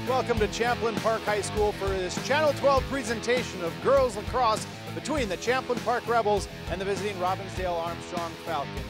Welcome to Champlin Park High School for this Channel 12 presentation of girls lacrosse between the Champlin Park Rebels and the visiting Robbinsdale Armstrong Falcons.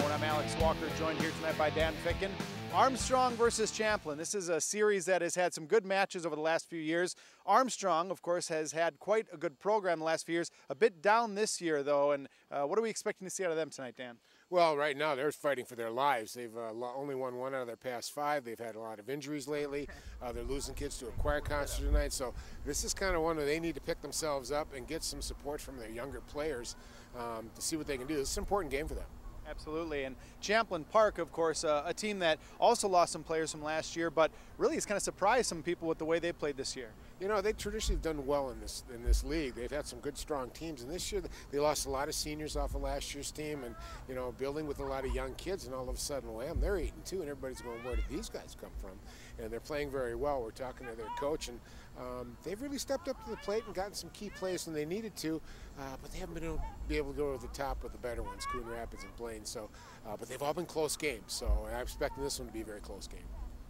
I'm Alex Walker, joined here tonight by Dan Ficken. Armstrong versus Champlin. This is a series that has had some good matches over the last few years. Armstrong, of course, has had quite a good program the last few years. A bit down this year, though, and what are we expecting to see out of them tonight, Dan? Well, right now they're fighting for their lives. They've only won one out of their past 5. They've had a lot of injuries lately. They're losing kids to a choir concert tonight. So this is kind of one where they need to pick themselves up and get some support from their younger players to see what they can do. This is an important game for them. Absolutely, and Champlin Park, of course, a team that also lost some players from last year, but really has kind of surprised some people with the way they played this year. You know, they traditionally have done well in this league. They've had some good, strong teams, and this year they lost a lot of seniors off of last year's team, and you know, building with a lot of young kids, and all of a sudden, wham, they're 8-2, and everybody's going, where did these guys come from? And they're playing very well. We're talking to their coach, and they've really stepped up to the plate and gotten some key plays when they needed to, but they haven't been able to go to the top with the better ones, Coon Rapids and Plains. So, but they've all been close games, so I'm expecting this one to be a very close game.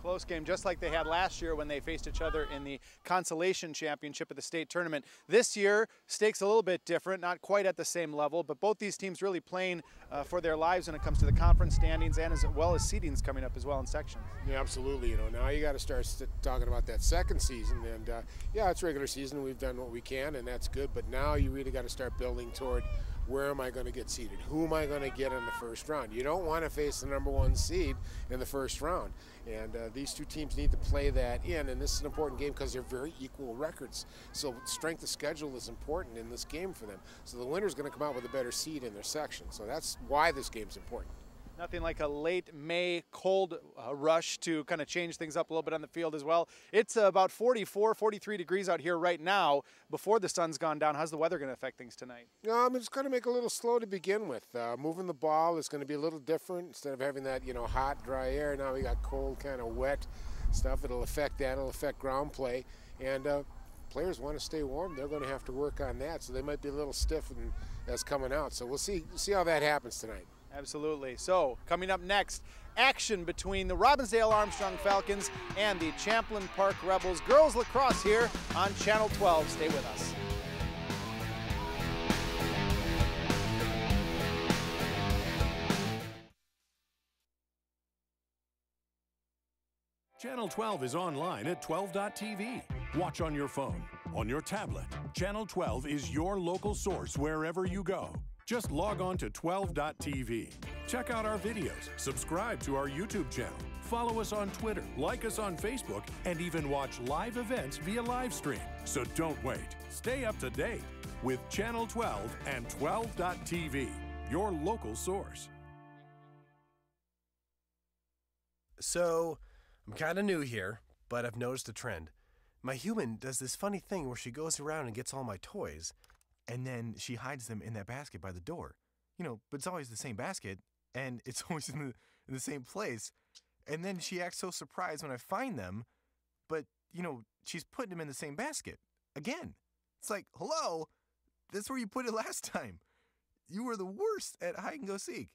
Close game, just like they had last year when they faced each other in the consolation championship at the state tournament. This year, stakes a little bit different, not quite at the same level, but both these teams really playing for their lives when it comes to the conference standings and as well as seedings coming up as well in sections. Yeah, absolutely. You know, now you got to start talking about that second season, and yeah, it's regular season. We've done what we can, and that's good. But now you really got to start building toward where am I going to get seeded? Who am I going to get in the first round? You don't want to face the #1 seed in the first round. And these two teams need to play that in, and this is an important game because they're very equal records. So strength of schedule is important in this game for them. So the winner's going to come out with a better seed in their section. So that's why this game's important. Nothing like a late May cold rush to kind of change things up a little bit on the field as well. It's about 44, 43 degrees out here right now before the sun's gone down. How's the weather going to affect things tonight? It's going to make it a little slow to begin with. Moving the ball is going to be a little different. Instead of having that, you know, hot, dry air, now we got cold, kind of wet stuff. It'll affect that. It'll affect ground play. And players want to stay warm. They're going to have to work on that. So they might be a little stiff as coming out. So we'll see how that happens tonight. Absolutely. So, coming up next, action between the Robbinsdale Armstrong Falcons and the Champlin Park Rebels. Girls lacrosse here on Channel 12. Stay with us. Channel 12 is online at 12.tv. Watch on your phone, on your tablet. Channel 12 is your local source wherever you go. Just log on to 12.tv. Check out our videos, subscribe to our YouTube channel, follow us on Twitter, like us on Facebook, and even watch live events via live stream. So don't wait. Stay up to date with Channel 12 and 12.tv, your local source. So, I'm kind of new here, but I've noticed a trend. My human does this funny thing where she goes around and gets all my toys, and then she hides them in that basket by the door. You know, but it's always the same basket, and it's always in the same place. And then she acts so surprised when I find them, but, you know, she's putting them in the same basket. Again. It's like, hello, that's where you put it last time. You were the worst at hide and go seek.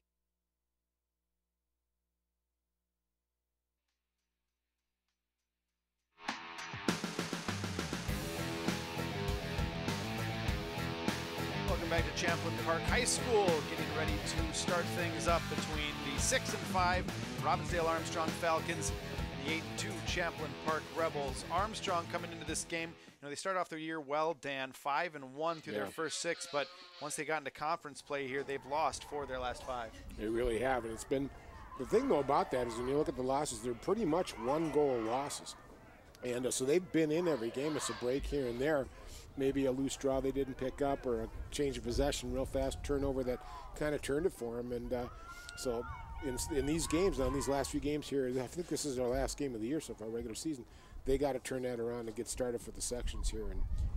Welcome back to Champlin Park High School, getting ready to start things up between the 6-5 Robbinsdale Armstrong Falcons and the 8-2 Champlin Park Rebels. Armstrong coming into this game, you know, they start off their year well, Dan, 5-1 through their first 6, but once they got into conference play here, they've lost 4 of their last 5. They really have, and it's been, the thing though about that is when you look at the losses, they're pretty much 1-goal losses. And so they've been in every game. It's a break here and there. Maybe a loose draw they didn't pick up or a change of possession, real fast turnover that kind of turned it for them. And so in these games, now in these last few games here, I think this is our last game of the year so far, regular season, they got to turn that around and get started for the sections here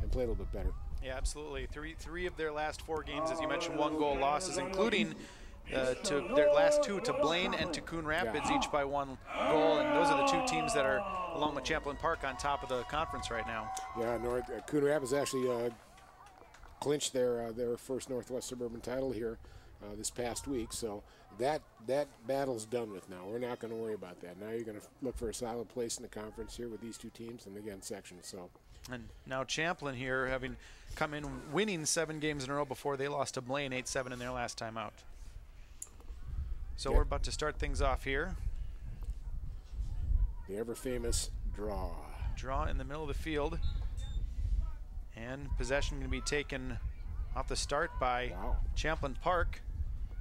and play a little bit better. Yeah, absolutely. Three of their last 4 games, as you mentioned, 1-goal losses, including to their last 2 to Blaine and to Coon Rapids, each by 1 goal, and those are the 2 teams that are, along with Champlin Park, on top of the conference right now. Yeah, Coon Rapids actually clinched their first Northwest Suburban title here this past week. So that battle's done with now. We're not going to worry about that. Now you're going to look for a solid place in the conference here with these two teams, and again, sections. So. And now Champlin here, having come in winning 7 games in a row before they lost to Blaine 8-7 in their last time out. So we're about to start things off here. The ever-famous draw. Draw in the middle of the field. And possession going to be taken off the start by Champlin Park.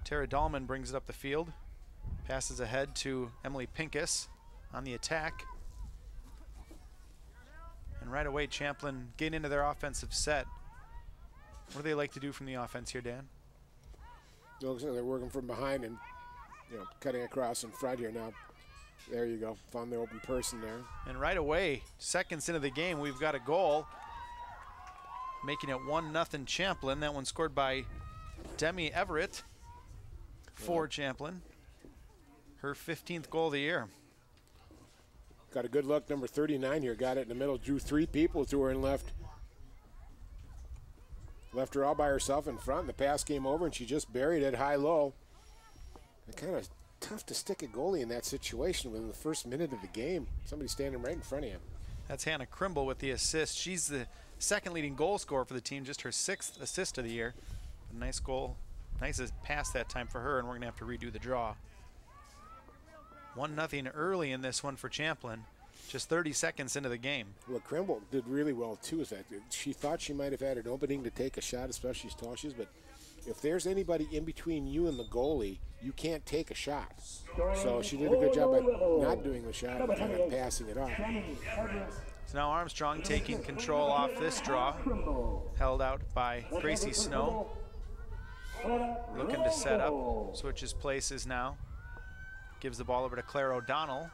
Tara Dahlman brings it up the field. Passes ahead to Emily Pincus on the attack. And right away, Champlin getting into their offensive set. What do they like to do from the offense here, Dan? It looks like they're working from behind and cutting across in front here now. There you go. Found the open person there. And right away, seconds into the game, we've got a goal. Making it 1-0 Champlin. That one scored by Demi Everett for Champlin. Her 15th goal of the year. Got a good look. Number 39 here. Got it in the middle. Drew 3 people to her and left her all by herself in front. The pass came over and she just buried it high-low. Kind of tough to stick a goalie in that situation within the first minute of the game. Somebody standing right in front of you. That's Hannah Krimble with the assist. She's the second leading goal scorer for the team, just her 6th assist of the year. A nice goal, nice pass that time for her, and we're going to have to redo the draw. 1-0 early in this one for Champlin, just 30 seconds into the game. What Krimble did really well too is that she thought she might have had an opening to take a shot, especially as tall she is, but if there's anybody in between you and the goalie, you can't take a shot. So she did a good job at not doing the shot and kind of passing it off. So now Armstrong taking control off this draw, held out by Gracie Snow. Looking to set up, switches places now. Gives the ball over to Claire O'Donnell.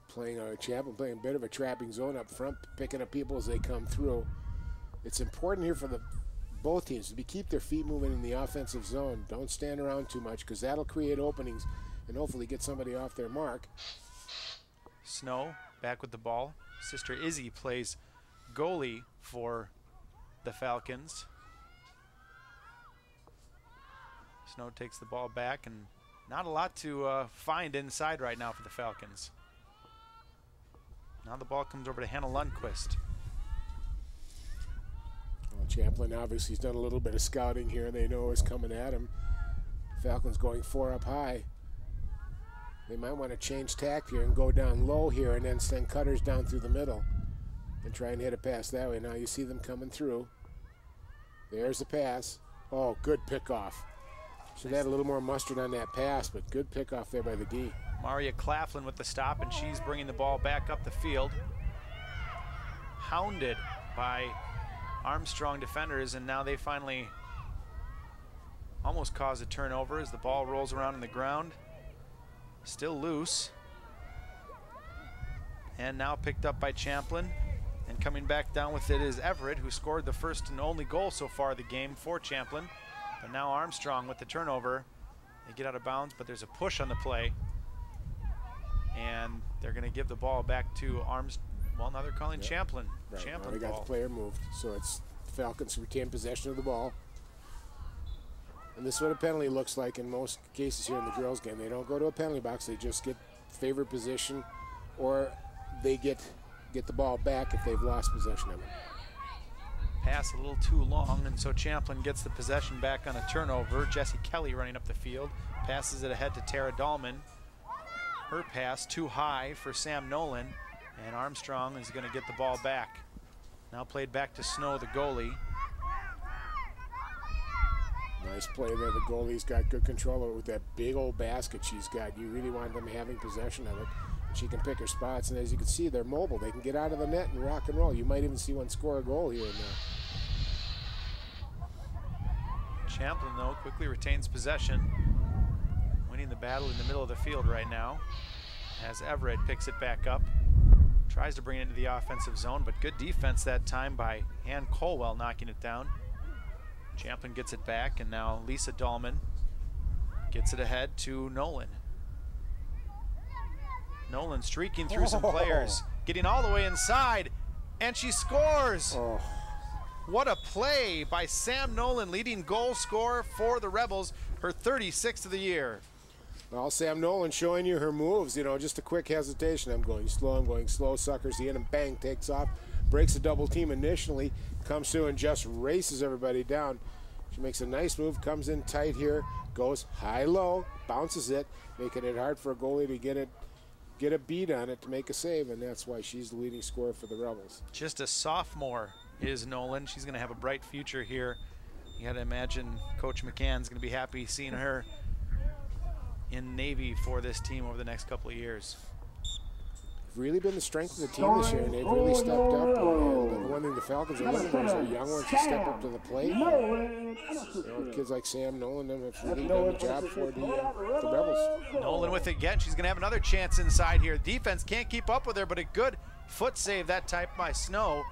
Playing Champlin, playing a bit of a trapping zone up front, picking up people as they come through. It's important here for both teams to keep their feet moving in the offensive zone. Don't stand around too much because that'll create openings and hopefully get somebody off their mark. Snow back with the ball. Sister Izzy plays goalie for the Falcons. Snow takes the ball back, and not a lot to find inside right now for the Falcons. Now the ball comes over to Hannah Lundquist. Well, Champlin obviously has done a little bit of scouting here. They know what's coming at him. Falcons going 4 up high. They might want to change tack here and go down low here and then send cutters down through the middle and try and hit a pass that way. Now you see them coming through. There's the pass. Oh, good pickoff. Should have had a little more mustard on that pass, but good pickoff there by the D. Maria Claflin with the stop, and she's bringing the ball back up the field. Hounded by Armstrong defenders, and now they finally almost cause a turnover as the ball rolls around in the ground. Still loose. And now picked up by Champlin. And coming back down with it is Everett, who scored the first and only goal so far of the game for Champlin. But now Armstrong with the turnover. They get out of bounds, but there's a push on the play. And they're going to give the ball back to well, now they're calling Champlin. Right. Champlin now they got the player moved, so it's the Falcons who retain possession of the ball. And this is what a penalty looks like in most cases here in the girls' game. They don't go to a penalty box. They just get favored position, or they get the ball back if they've lost possession of it. Pass a little too long, and so Champlin gets the possession back on a turnover. Jessie Kelly running up the field. Passes it ahead to Tara Dahlman. Her pass too high for Sam Nolan, and Armstrong is going to get the ball back. Now played back to Snow, the goalie. Nice play there. The goalie's got good control of it with that big old basket she's got. You really want them having possession of it. She can pick her spots, and as you can see, they're mobile. They can get out of the net and rock and roll. You might even see one score a goal here and there. Champlin, though, quickly retains possession, winning the battle in the middle of the field right now, as Everett picks it back up. Tries to bring it into the offensive zone, but good defense that time by Ann Colwell knocking it down. Champlin gets it back, and now Lisa Dahlman gets it ahead to Nolan. Nolan streaking through some players, getting all the way inside, and she scores! What a play by Sam Nolan, leading goal scorer for the Rebels, her 36th of the year. Well, Sam Nolan showing you her moves, you know, just a quick hesitation. I'm going slow, suckers the in and bang, takes off, breaks a double team initially, comes through and just races everybody down. She makes a nice move, comes in tight here, goes high-low, bounces it, making it hard for a goalie to get a beat on it to make a save, and that's why she's the leading scorer for the Rebels. Just a sophomore is Nolan. She's going to have a bright future here. You got to imagine Coach McCann's going to be happy seeing her in Navy for this team over the next couple of years. Really been the strength of the team this year, and they've really stepped up. And the one thing the Falcons are looking for is our young ones to step up to the plate. You know, kids like Sam Nolan have really done the job for the Rebels. Nolan with it again. She's going to have another chance inside here. Defense can't keep up with her, but a good foot save that time by Snow.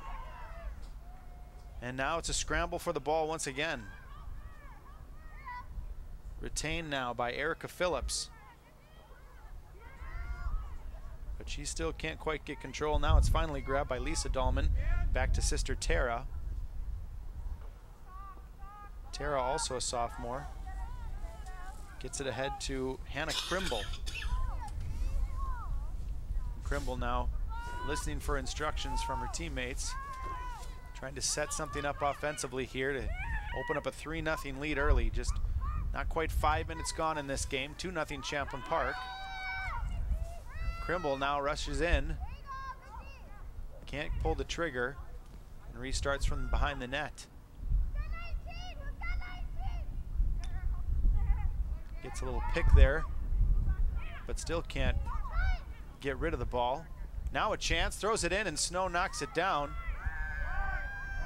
And now it's a scramble for the ball once again. Retained now by Erica Phillips. But she still can't quite get control. Now it's finally grabbed by Lisa Dahlman. Back to sister Tara. Tara, also a sophomore. Gets it ahead to Hannah Krimble. Krimble now listening for instructions from her teammates. Trying to set something up offensively here to open up a 3-0 lead early. Just not quite 5 minutes gone in this game. 2-0 Champlin Park. Krimble now rushes in. Can't pull the trigger and restarts from behind the net. Gets a little pick there, but still can't get rid of the ball. Now a chance, throws it in, and Snow knocks it down.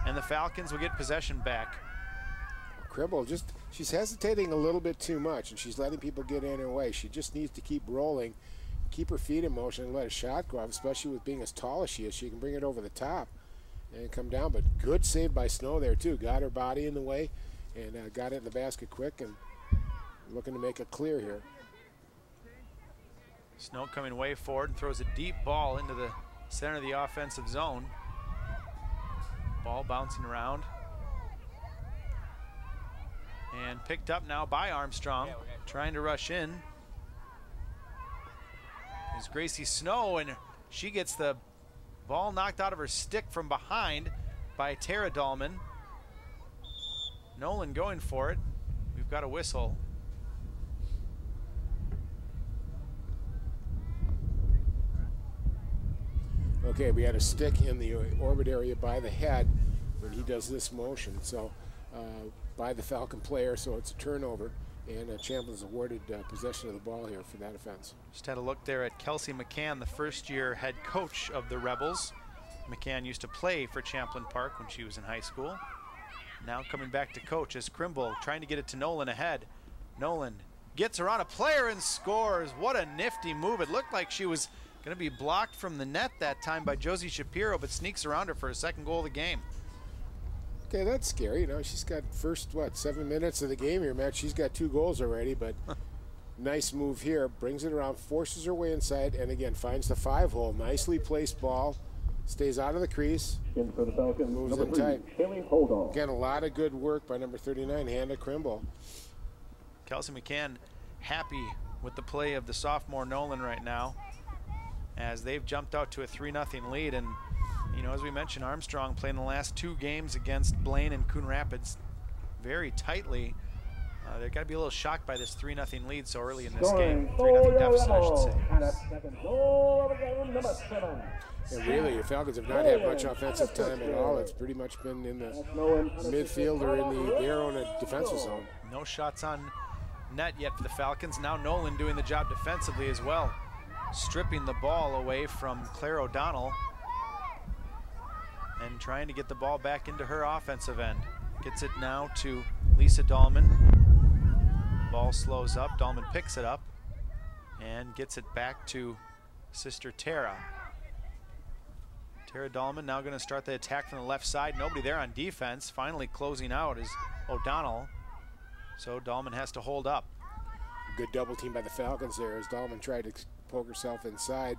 And the Falcons will get possession back. Krimble, she's hesitating a little bit too much, and she's letting people get in her way. She just needs to keep rolling, keep her feet in motion, and let a shot go off, especially with being as tall as she is. She can bring it over the top and come down, but good save by Snow there too. Got her body in the way and got it in the basket quick, and looking to make it clear here. Snow coming way forward and throws a deep ball into the center of the offensive zone. Ball bouncing around. And picked up now by Armstrong, trying to rush in. Is Gracie Snow, and she gets the ball knocked out of her stick from behind by Tara Dahlman. Nolan going for it. We've got a whistle. Okay, we had a stick in the orbit area by the head when he does this motion. So by the Falcon player, so it's a turnover, and Champlin's awarded possession of the ball here for that offense. Just had a look there at Kelsey McCann, the first-year head coach of the Rebels. McCann used to play for Champlin Park when she was in high school. Now coming back to coach as Krimble trying to get it to Nolan ahead. Nolan gets her on a player and scores. What a nifty move. It looked like she was going to be blocked from the net that time by Josie Shapiro, but sneaks around her for a second goal of the game. Okay, that's scary. You know, she's got first, 7 minutes of the game here, Matt. She's got 2 goals already, but nice move here. Brings it around, forces her way inside, and again, finds the 5-hole. Nicely placed ball. Stays out of the crease. In for the Falcons, moves in tight. Again, a lot of good work by number 39, Hannah Krimble. Kelsey McCann happy with the play of the sophomore Nolan right now, as they've jumped out to a 3-0 lead. And you know, as we mentioned, Armstrong playing the last 2 games against Blaine and Coon Rapids very tightly. They've got to be a little shocked by this 3-0 lead so early in this game. 3-0 deficit, I should say. And really, the Falcons have not had much offensive time at all. It's pretty much been in the midfield or in their own defensive zone. No shots on net yet for the Falcons. Now Nolan doing the job defensively as well, stripping the ball away from Claire O'Donnell and trying to get the ball back into her offensive end. Gets it now to Lisa Dahlman. Ball slows up, Dahlman picks it up and gets it back to sister Tara. Tara Dahlman now going to start the attack from the left side. Nobody there on defense. Finally closing out is O'Donnell. So Dahlman has to hold up. Good double team by the Falcons there as Dahlman tried to poke herself inside.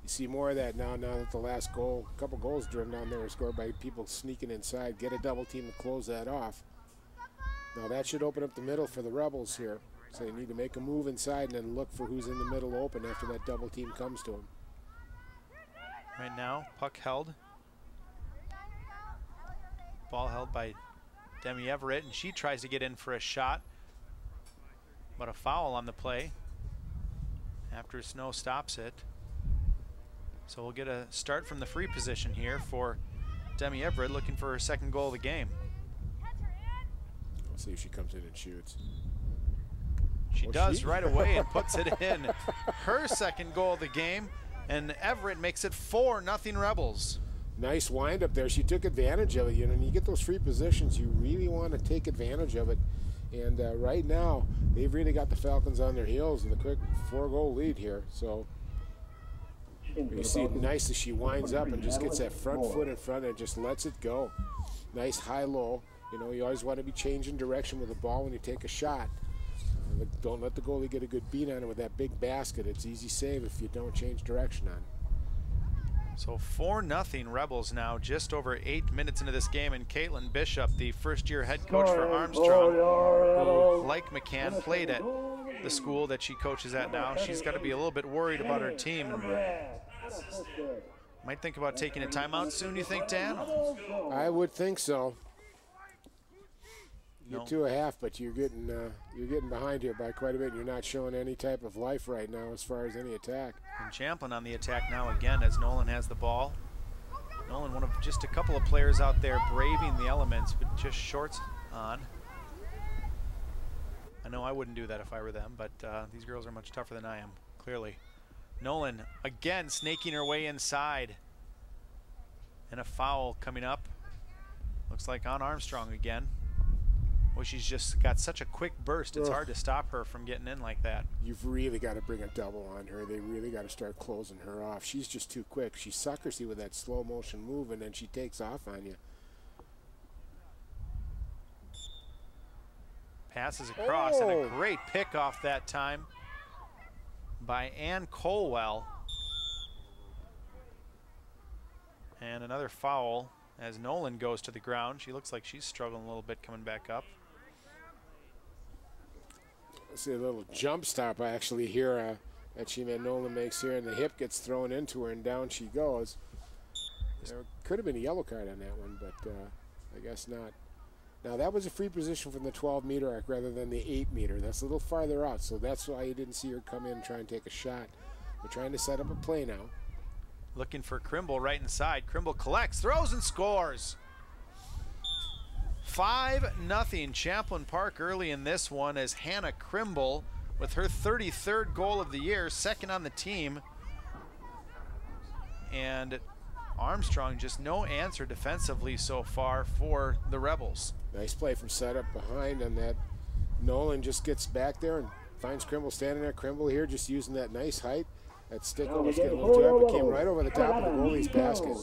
You see more of that now that the last couple goals driven down there are scored by people sneaking inside. Get a double team to close that off. Now that should open up the middle for the Rebels here. So they need to make a move inside and then look for who's in the middle open after that double team comes to them. Right now, puck held. Ball held by Demi Everett, and she tries to get in for a shot. But a foul on the play after Snow stops it. So we'll get a start from the free position here for Demi Everett, looking for her second goal of the game. Let's see if she comes in and shoots. She does right away and puts it in. Her second goal of the game, and Everett makes it 4-0 Rebels. Nice wind up there. She took advantage of it. You know, when you get those free positions, you really want to take advantage of it. And right now, they've really got the Falcons on their heels in the quick 4-goal lead here. So you see it nice as she winds up and just gets that front foot in front and just lets it go. Nice high-low. You know, you always want to be changing direction with the ball when you take a shot. Don't let the goalie get a good beat on it with that big basket. It's easy save if you don't change direction on it. So 4-0 Rebels now, just over 8 minutes into this game, and Caitlin Bishop, the first-year head coach for Armstrong, who, like McCann, played at the school that she coaches at now. She's got to be a little bit worried about her team. Might think about taking a timeout soon, you think, Dan? I would think so. No. You're 2.5, but you're getting behind here by quite a bit. You're not showing any type of life right now as far as any attack. And Champlin on the attack now again as Nolan has the ball. Nolan, one of just a couple of players out there braving the elements, but just shorts on. I know I wouldn't do that if I were them, but these girls are much tougher than I am, clearly. Nolan again snaking her way inside. And a foul coming up. Looks like on Armstrong again. Well, she's just got such a quick burst, it's hard to stop her from getting in like that. You've really got to bring a double on her. They really got to start closing her off. She's just too quick. She suckers you with that slow motion move, and then she takes off on you. Passes across, and a great pick off that time by Ann Colwell. And another foul as Nolan goes to the ground. She looks like she's struggling a little bit coming back up. See a little jump stop actually here that Nolan makes here, and the hip gets thrown into her, and down she goes. There could have been a yellow card on that one, but I guess not. Now that was a free position from the 12-meter arc rather than the 8-meter. That's a little farther out, so that's why you didn't see her come in and try and take a shot. We're trying to set up a play now. Looking for Krimble right inside. Krimble collects, throws, and scores. 5-0 Champlin Park early in this one as Hannah Krimble with her 33rd goal of the year, second on the team. And Armstrong just no answer defensively so far for the Rebels. Nice play from setup behind on that. Nolan just gets back there and finds Krimble standing there. Krimble here just using that nice height. That stick almost got a little jab, but came right over the top of the goalie's basket.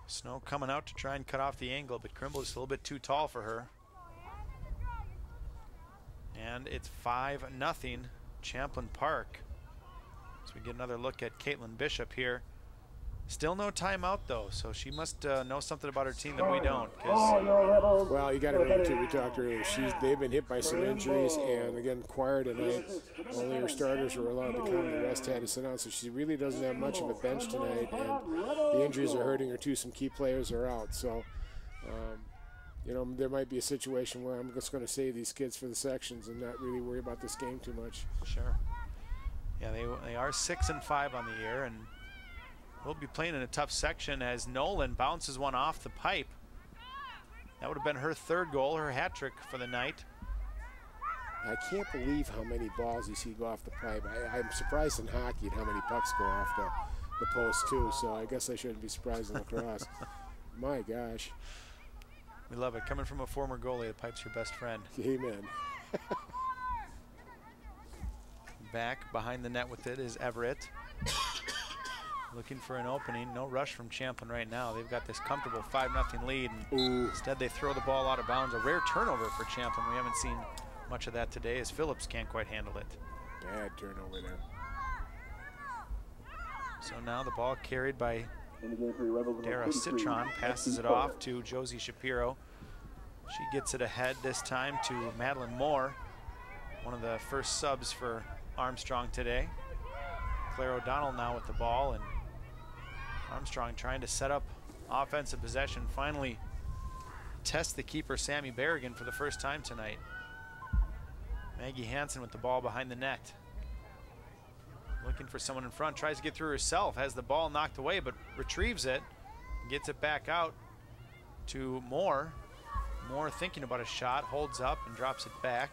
Snow coming out to try and cut off the angle, but Krimble is a little bit too tall for her. And it's 5-0 Champlin Park. So we get another look at Caitlin Bishop here. Still no timeout though, so she must know something about her team that we don't. Well, you got to remember too, we talked earlier, they've been hit by some injuries, and again, choir tonight, only her starters were allowed to come, the rest had to sit down, so she really doesn't have much of a bench tonight, and the injuries are hurting her too. Some key players are out, so you know, there might be a situation where I'm just going to save these kids for the sections and not really worry about this game too much. Sure. Yeah, they are 6-5 on the year, and we'll be playing in a tough section as Nolan bounces one off the pipe. That would have been her third goal, her hat trick for the night. I can't believe how many balls you see go off the pipe. I'm surprised in hockey at how many pucks go off the post too, so I guess I shouldn't be surprised in lacrosse. My gosh. We love it. Coming from a former goalie, the pipe's your best friend. Amen. Back behind the net with it is Everett. Looking for an opening. No rush from Champlin right now. They've got this comfortable 5-0 lead. And instead, they throw the ball out of bounds. A rare turnover for Champlin. We haven't seen much of that today as Phillips can't quite handle it. Bad turnover there. So now the ball carried by Dara Citron, passes it off to Josie Shapiro. She gets it ahead this time to Madeline Moore, one of the first subs for Armstrong today. Claire O'Donnell now with the ball, and Armstrong trying to set up offensive possession, finally test the keeper Sammy Berrigan for the first time tonight. Maggie Hansen with the ball behind the net. Looking for someone in front, tries to get through herself, has the ball knocked away, but retrieves it, gets it back out to Moore. Moore thinking about a shot, holds up and drops it back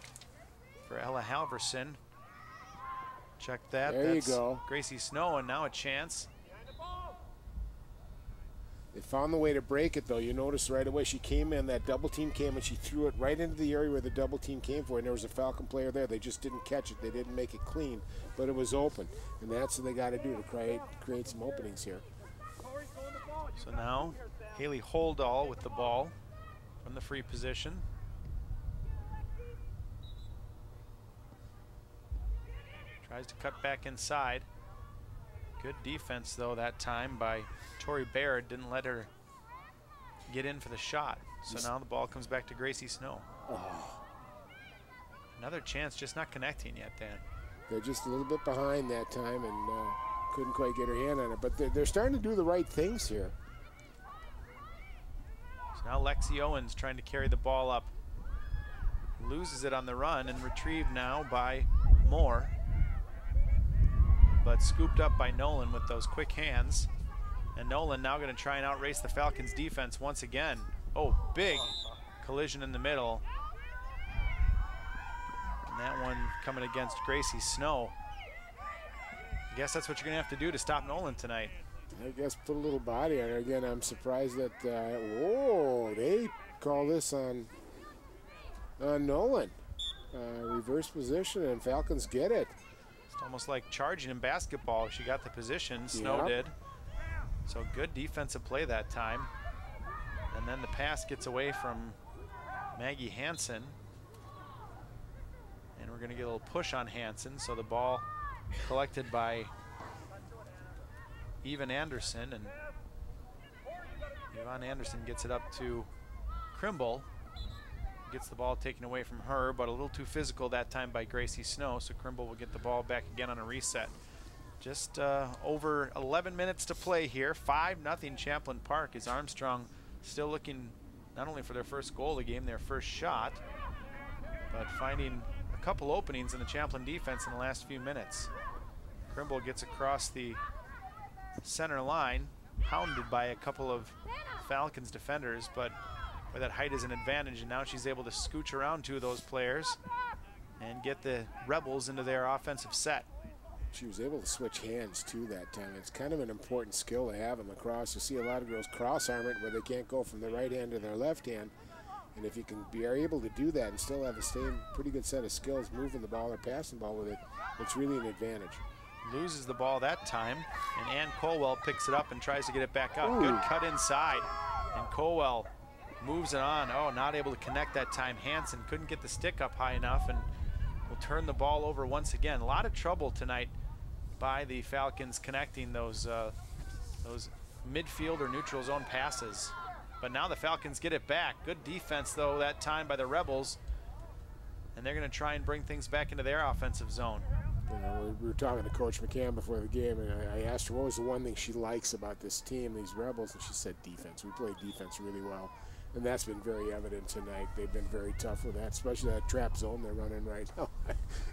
for Ella Halverson. Check that. There That's you go. Gracie Snow, and now a chance. They found the way to break it, though. You notice right away she came in, that double team came, and she threw it right into the area where the double team came for, and there was a Falcon player there. They just didn't catch it. They didn't make it clean, but it was open, and that's what they got to do to create some openings here. So now Haley Holdall with the ball from the free position. Tries to cut back inside. Good defense, though, that time by Tori Baird. Didn't let her get in for the shot. So now the ball comes back to Gracie Snow. Oh. Another chance, just not connecting yet, Dan. They're just a little bit behind that time and couldn't quite get her hand on it. But they're starting to do the right things here. So now Lexi Owens trying to carry the ball up. Loses it on the run and retrieved now by Moore. But scooped up by Nolan with those quick hands. And Nolan now going to try and outrace the Falcons defense once again. Oh, big collision in the middle. And that one coming against Gracie Snow. I guess that's what you're going to have to do to stop Nolan tonight. I guess put a little body on her. Again, I'm surprised that, whoa, they call this on Nolan. Reverse position, and Falcons get it. It's almost like charging in basketball. She got the position, Snow did. So good defensive play that time. And then the pass gets away from Maggie Hansen. And we're going to get a little push on Hansen. So the ball collected by Yvonne Anderson. And Yvonne Anderson gets it up to Krimble. Gets the ball taken away from her, but a little too physical that time by Gracie Snow, so Krimble will get the ball back again on a reset. Just over 11 minutes to play here. 5-0 Champlin Park, as Armstrong still looking not only for their first goal of the game, their first shot, but finding a couple openings in the Champlin defense in the last few minutes. Krimble gets across the center line, hounded by a couple of Falcons defenders, but where that height is an advantage, and now she's able to scooch around two of those players and get the Rebels into their offensive set. She was able to switch hands too that time. It's kind of an important skill to have in lacrosse. You see a lot of girls cross arm it where they can't go from their right hand to their left hand, and if you are able to do that and still have the same pretty good set of skills moving the ball or passing the ball with it, it's really an advantage. Loses the ball that time, and Ann Colwell picks it up and tries to get it back out. Good cut inside, and Colwell moves it on. Oh, not able to connect that time. Hansen couldn't get the stick up high enough and will turn the ball over once again. A lot of trouble tonight by the Falcons connecting those midfield or neutral zone passes. But now the Falcons get it back. Good defense, though, that time by the Rebels. And they're going to try and bring things back into their offensive zone. You know, we were talking to Coach McCann before the game, and I asked her what was the one thing she likes about this team, these Rebels, and she said defense. We play defense really well. And that's been very evident tonight. They've been very tough with that, especially that trap zone they're running right now.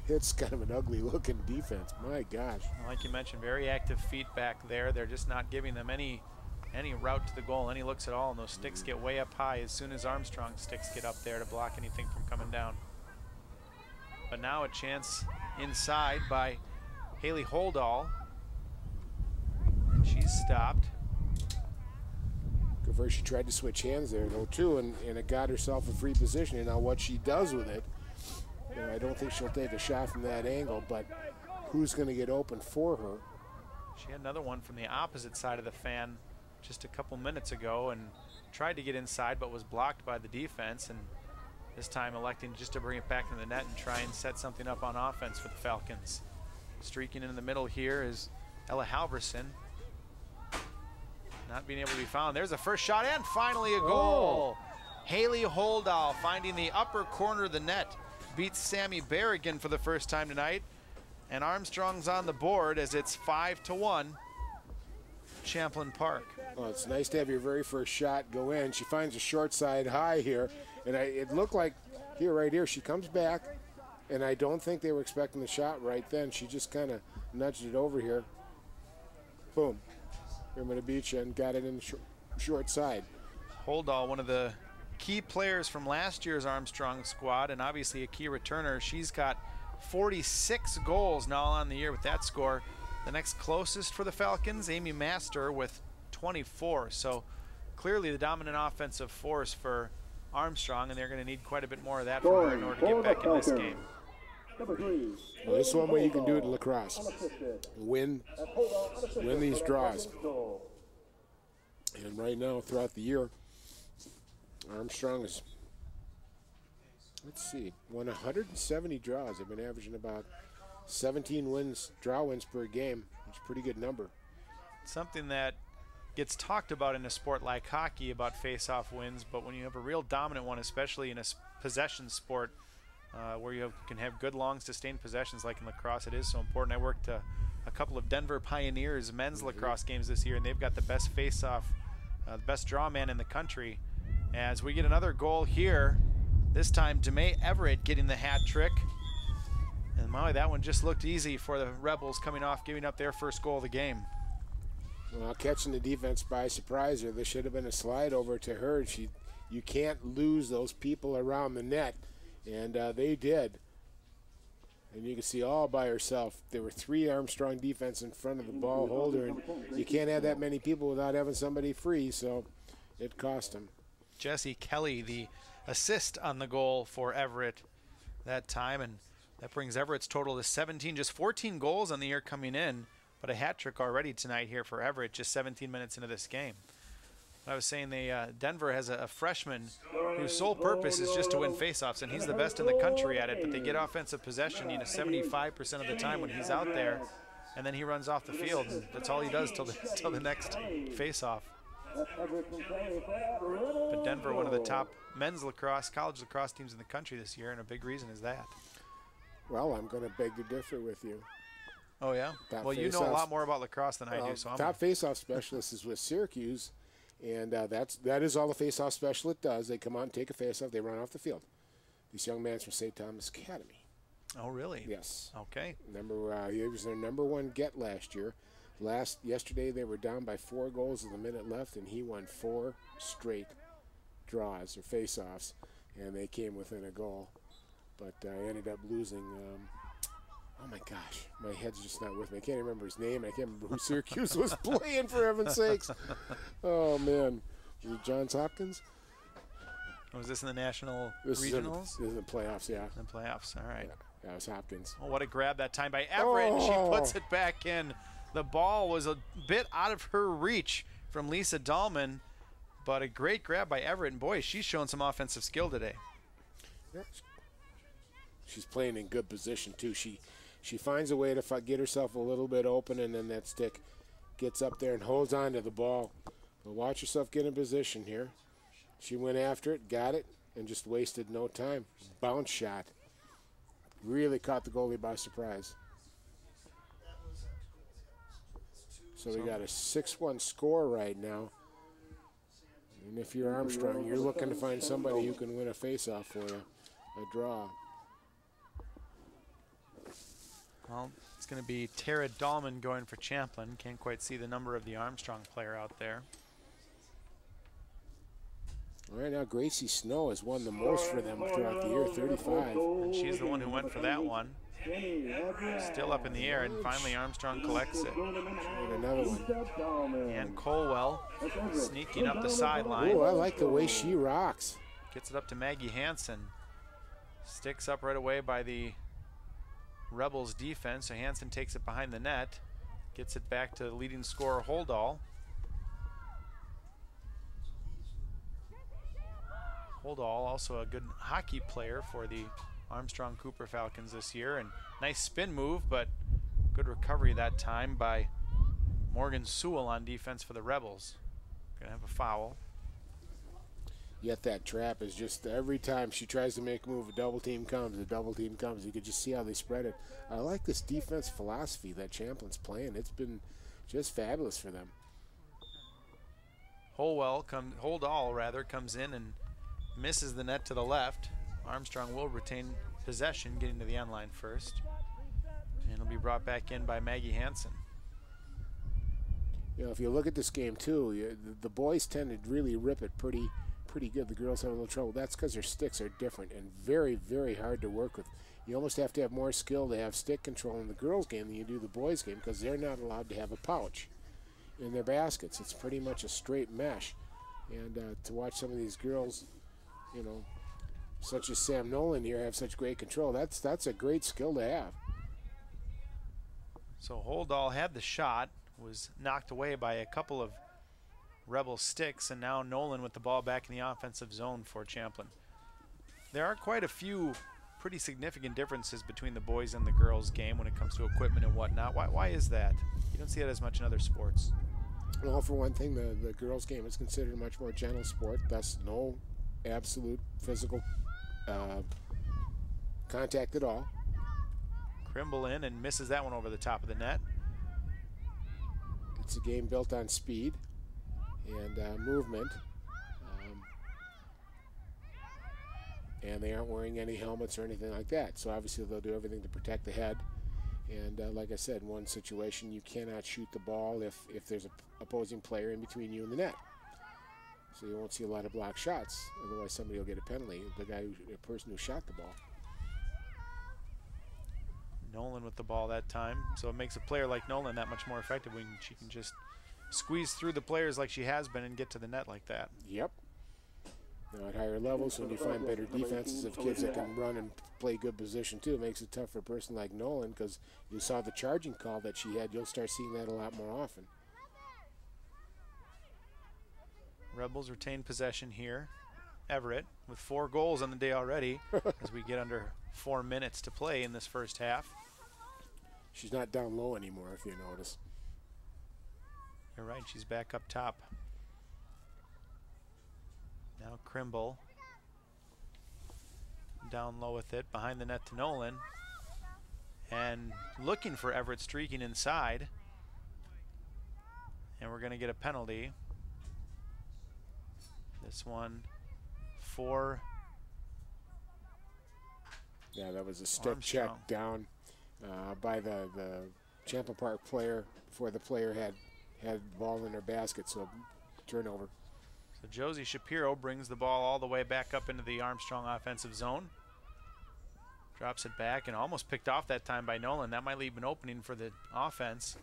It's kind of an ugly-looking defense. My gosh. Like you mentioned, very active feet back there. They're just not giving them any route to the goal, any looks at all, and those sticks get way up high as soon as Armstrong's sticks get up there to block anything from coming down. But now a chance inside by Haley Holdall. She's stopped. First, she tried to switch hands there, though, too, and it got herself a free position. And now what she does with it, you know, I don't think she'll take a shot from that angle, but who's going to get open for her? She had another one from the opposite side of the fan just a couple minutes ago and tried to get inside, but was blocked by the defense, and this time electing just to bring it back in the net and try and set something up on offense for the Falcons. Streaking in the middle here is Ella Halverson not being able to be found. There's a first shot and finally a goal. Haley Holdahl finding the upper corner of the net. Beats Sammy Berrigan for the first time tonight. And Armstrong's on the board as it's 5-1 Champlin Park. Well, it's nice to have your very first shot go in. She finds a short side high here. And it looked like here, right here, she comes back. And I don't think they were expecting the shot right then. She just kind of nudged it over here. Boom. I'm going to beat you and got it in the short side. Holdahl, one of the key players from last year's Armstrong squad and obviously a key returner. She's got 46 goals now on the year with that score. The next closest for the Falcons, Amy Master with 24. So clearly the dominant offensive force for Armstrong, and they're going to need quite a bit more of that for her in order to get back in this game. Well, this is one way you can do it in lacrosse. Win these draws. And right now, throughout the year, Armstrong is, let's see, won 170 draws. They've been averaging about 17 draw wins per game. It's a pretty good number. Something that gets talked about in a sport like hockey about face-off wins, but when you have a real dominant one, especially in a possession sport, where you can have good, long, sustained possessions like in lacrosse, it is so important. I worked a couple of Denver Pioneers men's lacrosse games this year, and they've got the best face-off, the best draw man in the country. As we get another goal here, this time DeMay Everett getting the hat trick. And my, that one just looked easy for the Rebels coming off, giving up their first goal of the game. Well, catching the defense by surprise, or there should have been a slide over to her. You can't lose those people around the net. And they did. And you can see all by herself. There were 3 Armstrong defense in front of the ball holder, and you can't have that many people without having somebody free, so it cost them. Jesse Kelly, the assist on the goal for Everett that time, and that brings Everett's total to 17. Just 14 goals on the year coming in, but a hat trick already tonight here for Everett, just 17 minutes into this game. I was saying Denver has a freshman whose sole purpose is just to win faceoffs, and he's the best in the country at it, but they get offensive possession 75% of the time when he's out there, and then he runs off the field, and that's all he does till the next faceoff. But Denver, one of the top men's lacrosse, college lacrosse teams in the country this year, and a big reason is that. Well, I'm going to beg to differ with you. Oh, yeah? Well, you know a lot more about lacrosse than I do. So top faceoff specialist is with Syracuse. And that is all the face-off specialist does. They come out and take a face-off. They run off the field. These young men from St. Thomas Academy. Oh, really? Yes. Okay. He was their #1 get last year. Yesterday they were down by 4 goals with a minute left, and he won 4 straight draws or face-offs, and they came within a goal. But I ended up losing. Oh my gosh, my head's just not with me. I can't remember his name. I can't remember who Syracuse was playing, for heaven's sakes. Oh man, was it Johns Hopkins? Was this in the national This regionals? is in the playoffs, yeah. In the playoffs, all right. Yeah, it was Hopkins. Oh, what a grab that time by Everett, and she puts it back in. The ball was a bit out of her reach from Lisa Dahlman, but a great grab by Everett, and boy, she's shown some offensive skill today. Yeah. She's playing in good position too. She finds a way to get herself a little bit open, and then that stick gets up there and holds on to the ball. But watch yourself get in position here. She went after it, got it, and just wasted no time. Bounce shot. Really caught the goalie by surprise. So we got a 6-1 score right now. And if you're Armstrong, you're looking to find somebody who can win a face-off for you, a draw. Well, it's going to be Tara Dahlman going for Champlin. Can't quite see the number of the Armstrong player out there. Right now, Gracie Snow has won the most for them throughout the year, 35. And she's the one who went for that one. Still up in the air, and finally Armstrong collects it. And another one. And Colwell sneaking up the sideline. Oh, I like the way she rocks. Gets it up to Maggie Hansen. Sticks up right away by the Rebels defense, so Hansen takes it behind the net. Gets it back to the leading scorer, Holdahl. Holdahl, also a good hockey player for the Armstrong Cooper Falcons this year, and nice spin move, but good recovery that time by Morgan Sewell on defense for the Rebels. Gonna have a foul. Yet that trap is just every time she tries to make a move, a double team comes, a double team comes. You could just see how they spread it. I like this defense philosophy that Champlin's playing. It's been just fabulous for them. Holdall comes in and misses the net to the left. Armstrong will retain possession, getting to the end line first. And it'll be brought back in by Maggie Hansen. You know, if you look at this game too, the boys tend to really rip it pretty good. The girls have a little trouble. That's because their sticks are different and very, very hard to work with. You almost have to have more skill to have stick control in the girls' game than you do the boys' game, because they're not allowed to have a pouch in their baskets. It's pretty much a straight mesh. And to watch some of these girls, you know, such as Sam Nolan here, have such great control, that's a great skill to have. So Holdall had the shot, was knocked away by a couple of Rebel sticks, and now Nolan with the ball back in the offensive zone for Champlin. There are quite a few pretty significant differences between the boys and the girls game when it comes to equipment and whatnot. Why is that? You don't see that as much in other sports. Well, for one thing, the girls game is considered a much more gentle sport, thus no absolute physical contact at all. Crimble in and misses that one over the top of the net. It's a game built on speed and movement, and they aren't wearing any helmets or anything like that, so obviously they'll do everything to protect the head. And like I said, in one situation you cannot shoot the ball if there's an opposing player in between you and the net, so you won't see a lot of block shots, otherwise somebody will get a penalty, the person who shot the ball. Nolan with the ball that time, so it makes a player like Nolan that much more effective when she can just squeeze through the players like she has been and get to the net like that. Yep. Now at higher levels, when you find better defenses of kids that can run and play good position too, it makes it tough for a person like Nolan, because you saw the charging call that she had. You'll start seeing that a lot more often. Rebels retain possession here. Everett with 4 goals on the day already as we get under 4 minutes to play in this first half. She's not down low anymore, if you notice. You're right, she's back up top. Now Crimble down low with it, behind the net to Nolan. And looking for Everett streaking inside. And we're going to get a penalty. This one for... Yeah, that was a stick Armstrong. check down by the Champlin Park player before the player had the ball in her basket, so turnover. So Josie Shapiro brings the ball all the way back up into the Armstrong offensive zone. Drops it back and almost picked off that time by Nolan. That might leave an opening for the offense.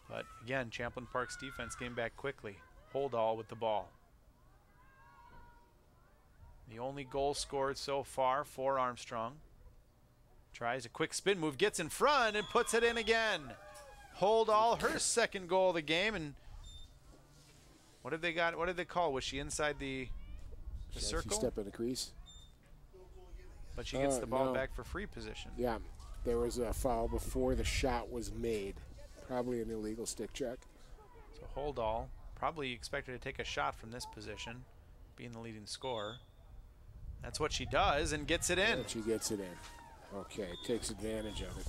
But again, Champlin Park's defense came back quickly. Holdall with the ball. The only goal scored so far for Armstrong. Tries a quick spin move, gets in front and puts it in again. Holdall, her second goal of the game. And what did they got? What did they call? Was she inside the circle? She stepped in the crease. But she gets the ball no. back for free position. Yeah, there was a foul before the shot was made. Probably an illegal stick check. So Holdall probably expected to take a shot from this position, being the leading scorer. That's what she does and gets it in. And she gets it in. Okay, takes advantage of it.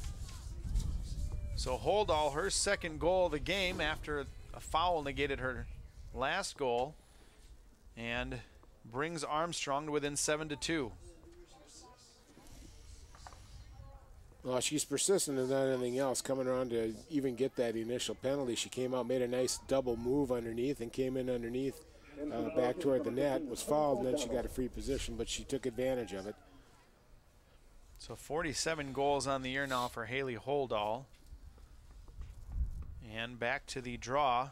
So Holdall, her second goal of the game after a foul negated her last goal, and brings Armstrong to within 7-2. Well, she's persistent and not anything else, coming around to even get that initial penalty. She came out, made a nice double move underneath, and came in underneath back toward the net, was fouled, and then she got a free position, but she took advantage of it. So 47 goals on the year now for Haley Holdall. And back to the draw,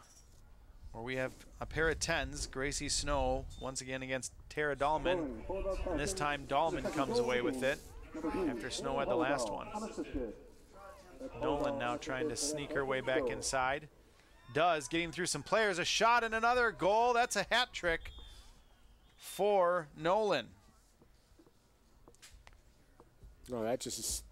where we have a pair of 10s. Gracie Snow once again against Tara Dahlman. And this time Dahlman comes away with it after Snow had the last one. Nolan now trying to sneak her way back inside. Does, getting through some players. A shot and another goal. That's a hat trick for Nolan. No, that just is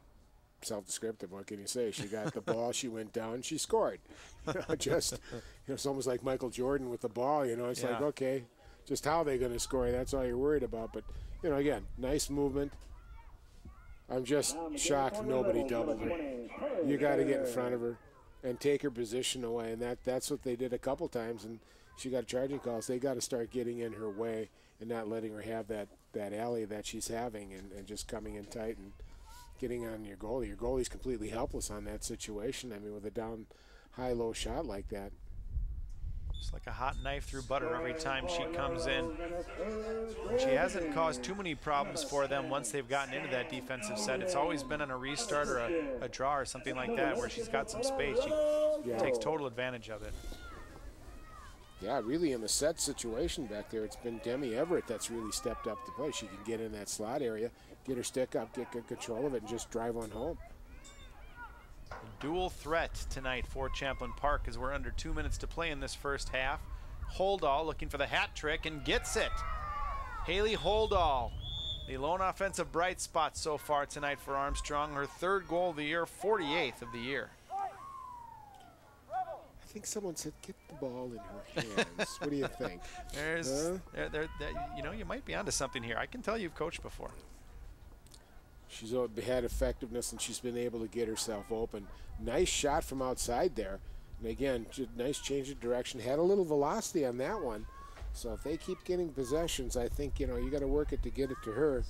self-descriptive. What can you say? She got the ball, she went down, she scored. It's almost like Michael Jordan with the ball. It's like, okay, just how they going to score? That's all you're worried about. But again, nice movement. I'm just shocked nobody doubled her. You got to get in front of her and take her position away, and that's what they did a couple times. And she got charging calls. They got to start getting in her way and not letting her have that alley that she's having, and just coming in tight and getting on your goalie. Your goalie's completely helpless on that situation. I mean, with a down high-low shot like that. It's like a hot knife through butter every time she comes in. She hasn't caused too many problems for them once they've gotten into that defensive set. It's always been on a restart or a draw or something like that where she's got some space. She takes total advantage of it. Yeah, really in the set situation back there, it's been Demi Everett that's really stepped up to play. She can get in that slot area, get her stick up, get good control of it, and just drive on home. Dual threat tonight for Champlin Park as we're under 2 minutes to play in this first half. Holdall looking for the hat trick and gets it. Haley Holdall, the lone offensive bright spot so far tonight for Armstrong. Her 3rd goal of the year, 48th of the year. I think someone said, get the ball in her hands. What do you think? You might be onto something here. I can tell you've coached before. She's had effectiveness, and she's been able to get herself open. Nice shot from outside there. And again, nice change of direction. Had a little velocity on that one. So if they keep getting possessions, I think, you got to work it to get it to her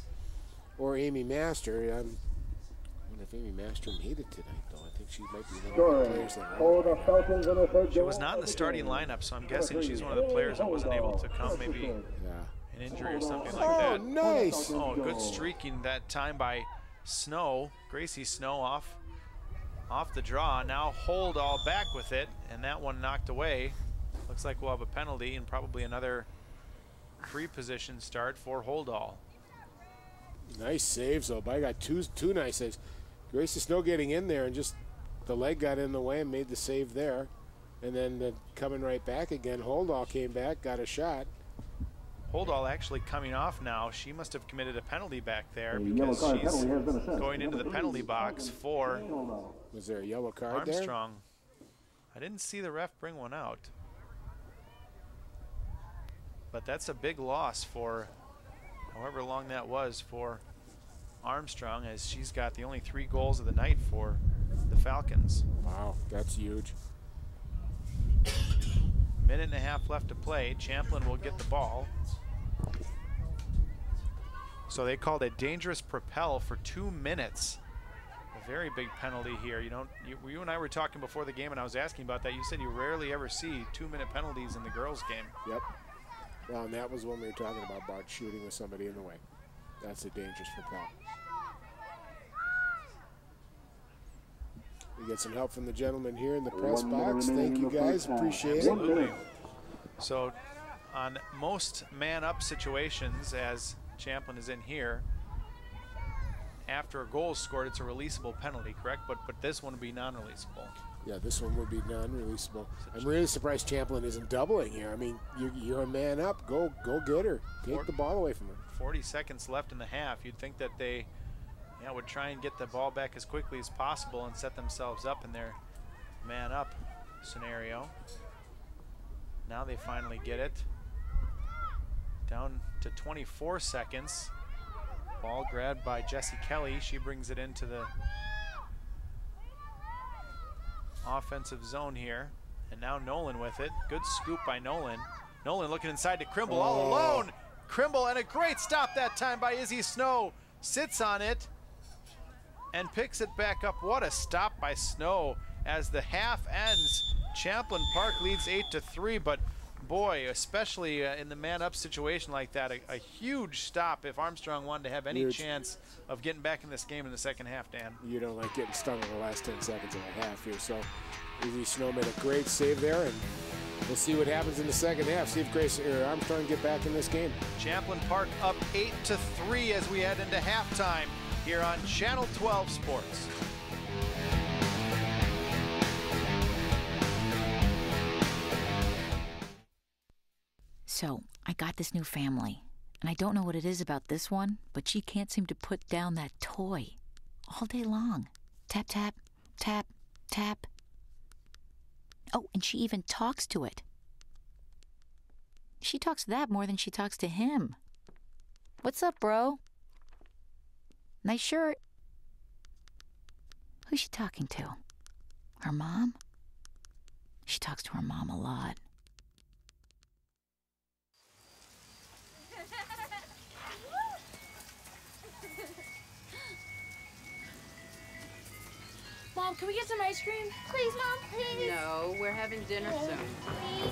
or Amy Master. I wonder if Amy Master made it tonight, though. I think she might be one of the players that she was not in the starting lineup, so I'm guessing she's one of the players that wasn't able to come. Maybe an injury or something like that. Oh, nice. Oh, good streaking that time by Snow. Gracie Snow off the draw. Now Holdall back with it, and that one knocked away. Looks like we'll have a penalty and probably another free position start for Holdall. Nice saves, though. I got two nice saves. Gracie Snow getting in there, and just the leg got in the way and made the save there. And then coming right back again, Holdall came back, got a shot. Holdall actually coming off now. She must have committed a penalty back there because she's going into the penalty box for Was there a yellow card there? Armstrong. I didn't see the ref bring one out. But that's a big loss for however long that was for Armstrong, as she's got the only 3 goals of the night for the Falcons. Wow, that's huge. Minute and a half left to play. Champlin will get the ball. So they called a dangerous propel for 2 minutes. A very big penalty here. You and I were talking before the game, and I was asking about that. You said you rarely ever see 2-minute penalties in the girls' game. Yep. Well, and that was when we were talking about shooting with somebody in the way. That's a dangerous propel. We get some help from the gentleman here in the press box. Thank you, guys. Appreciate it. Absolutely. So on most man-up situations, as Champlin is in here, after a goal is scored, it's a releasable penalty, correct? But this one would be non-releasable. Yeah, this one would be non-releasable. I'm really surprised Champlin isn't doubling here. I mean, you're a man up. Go get her. Take the ball away from her. 40 seconds left in the half. You'd think that they would try and get the ball back as quickly as possible and set themselves up in their man-up scenario. Now they finally get it. Down to 24 seconds. Ball grabbed by Jessie Kelly. She brings it into the offensive zone here. And now Nolan with it. Good scoop by Nolan. Nolan looking inside to Krimble all alone. Krimble, and a great stop that time by Izzy Snow. Sits on it and picks it back up. What a stop by Snow as the half ends. Champlin Park leads 8-3, but boy, especially in the man-up situation like that, a huge stop if Armstrong wanted to have any chance of getting back in this game in the second half, Dan. You don't like getting stung in the last 10 seconds of a half here, so Izzy Snow made a great save there, and we'll see what happens in the second half. See if Armstrong get back in this game. Champlin Park up 8-3 as we head into halftime here on Channel 12 Sports. So, I got this new family, and I don't know what it is about this one, but she can't seem to put down that toy all day long. Tap, tap, tap, tap. Oh, and she even talks to it. She talks to that more than she talks to him. What's up, bro? Nice shirt. Who's she talking to? Her mom? She talks to her mom a lot. Mom, can we get some ice cream? Please, Mom, please. No, we're having dinner soon. Please.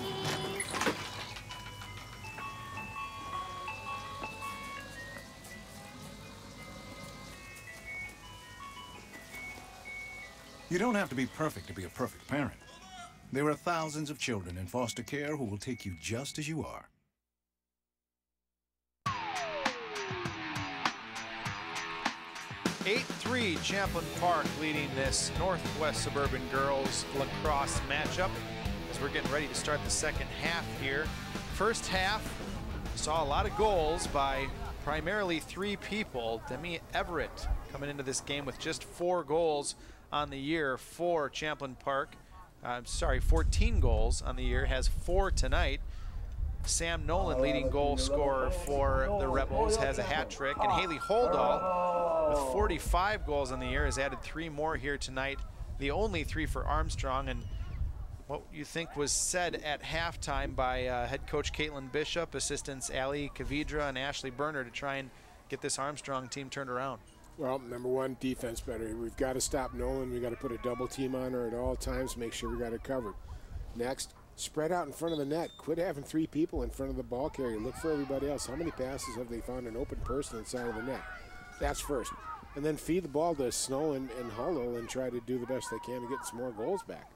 You don't have to be perfect to be a perfect parent. There are thousands of children in foster care who will take you just as you are. 8-3 Champlin Park leading this Northwest Suburban girls lacrosse matchup as we're getting ready to start the second half here. First half saw a lot of goals by primarily 3 people. Demi Everett coming into this game with just 4 goals on the year for Champlin Park. 14 goals on the year, has 4 tonight. Sam Nolan, leading goal scorer for the Rebels, has a hat trick, and Haley Holdall, with 45 goals on the year, has added 3 more here tonight, the only 3 for Armstrong. And what you think was said at halftime by head coach Caitlin Bishop, assistants Ali Kavidra and Ashley Berner to try and get this Armstrong team turned around? Well, number one, defense better. We've got to stop Nolan. We've got to put a double team on her at all times, make sure we got it covered. Next, spread out in front of the net. Quit having 3 people in front of the ball carrier. Look for everybody else. How many passes have they found an open person inside of the net? That's first. And then feed the ball to Snow and Hull and try to do the best they can to get some more goals back.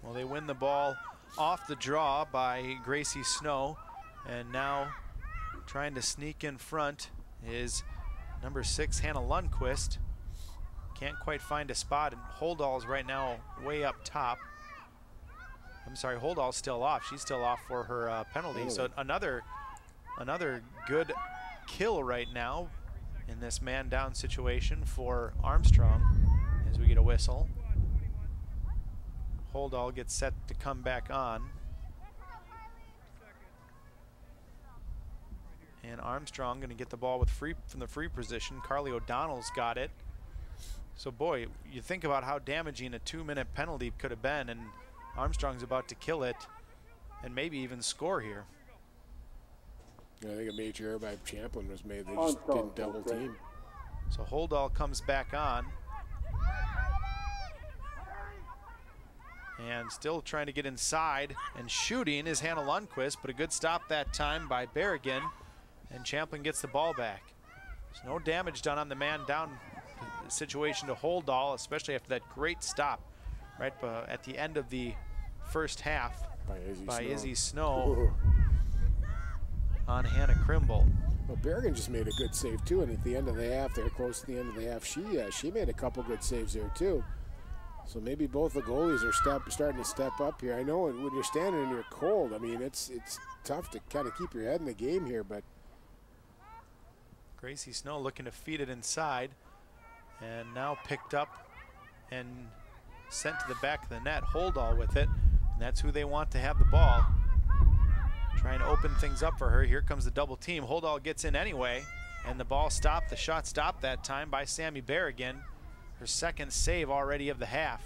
Well, they win the ball off the draw by Gracie Snow, and now trying to sneak in front is number 6, Hannah Lundquist. Can't quite find a spot, and Holdall's right now way up top. I'm sorry, Holdall's still off. She's still off for her penalty. So another good kill right now in this man down situation for Armstrong as we get a whistle. Holdall gets set to come back on. And Armstrong going to get the ball with from the free position. Carly O'Donnell's got it. So boy, you think about how damaging a 2-minute penalty could have been, and Armstrong's about to kill it and maybe even score here. I think a major error by Champlin was made. They just didn't double team. So Holdall comes back on. And still trying to get inside and shooting is Hannah Lundquist, but a good stop that time by Berrigan. And Champlin gets the ball back. There's no damage done on the man down situation to Holdall, especially after that great stop right at the end of the first half by Izzy Snow on Hannah Krimble. Well, Berrigan just made a good save too, and at the end of the half, there close to the end of the half, she made a couple good saves there too. So maybe both the goalies are starting to step up here. I know when you're standing and you're cold, I mean, it's tough to kind of keep your head in the game here, but Gracie Snow looking to feed it inside, and now picked up and sent to the back of the net. Holdall with it, and that's who they want to have the ball. Trying to open things up for her. Here comes the double team. Holdall gets in anyway, and the ball stopped. The shot stopped that time by Sammy Berrigan. Her second save already of the half.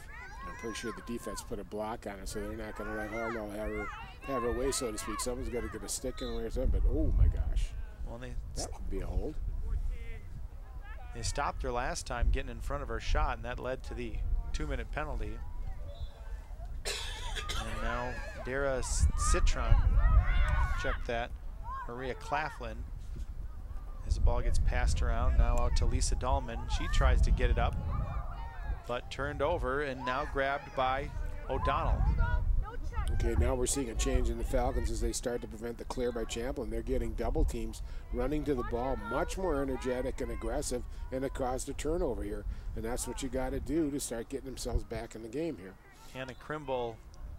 I'm pretty sure the defense put a block on it, so they're not going to let Holdall have her way, so to speak. Someone's got to get a stick in there or something, but oh my gosh. Well, that would be a hold. They stopped her last time getting in front of her shot, and that led to the 2-minute penalty. And now Dara Citron, check that, Maria Claflin, as the ball gets passed around, now out to Lisa Dahlman. She tries to get it up, but turned over and now grabbed by O'Donnell. Okay, now we're seeing a change in the Falcons as they start to prevent the clear by Champlin. They're getting double teams, running to the ball, much more energetic and aggressive, and it caused a turnover here. And that's what you got to do to start getting themselves back in the game here. Hannah Krimble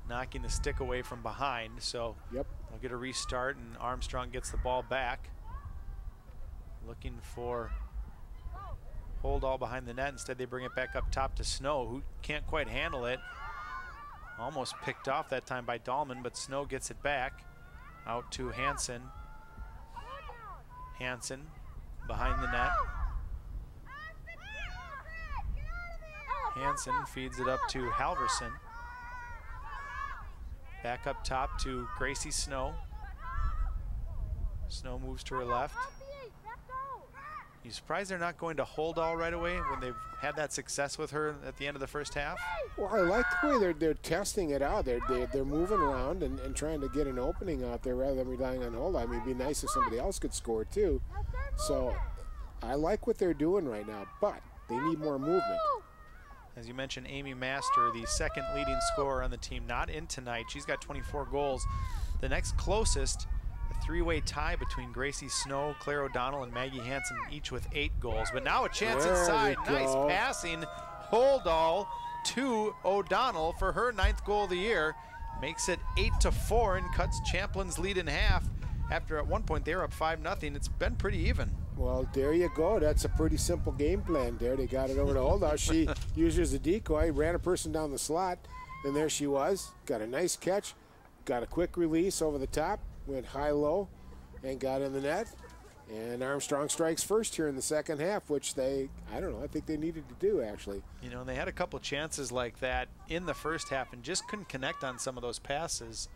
knocking the stick away from behind, so yep, they'll get a restart, and Armstrong gets the ball back. Looking for hold all behind the net. Instead, they bring it back up top to Snow, who can't quite handle it. Almost picked off that time by Dahlman, but Snow gets it back. Out to Hansen. Hansen behind the net. Hansen feeds it up to Halverson. Back up top to Gracie Snow. Snow moves to her left. You surprised they're not going to hold all right away when they've had that success with her at the end of the first half? Well, I like the way they're testing it out. They're moving around and trying to get an opening out there rather than relying on hold. I mean, it'd be nice if somebody else could score too. So I like what they're doing right now, but they need more movement. As you mentioned, Amy Master, the second leading scorer on the team, not in tonight. She's got 24 goals. The next closest, a three-way tie between Gracie Snow, Claire O'Donnell, and Maggie Hansen, each with 8 goals. But now a chance inside. Nice passing. Holdall to O'Donnell for her 9th goal of the year. Makes it 8-4 and cuts Champlin's lead in half. After at one point they were up 5-0. It's been pretty even. Well, there you go. That's a pretty simple game plan there. They got it over to Holdall. She used her as a decoy, ran a person down the slot, and there she was. Got a nice catch, got a quick release over the top, went high-low, and got in the net. And Armstrong strikes first here in the second half, which I don't know, I think they needed to do, actually. You know, they had a couple chances like that in the first half and just couldn't connect on some of those passes.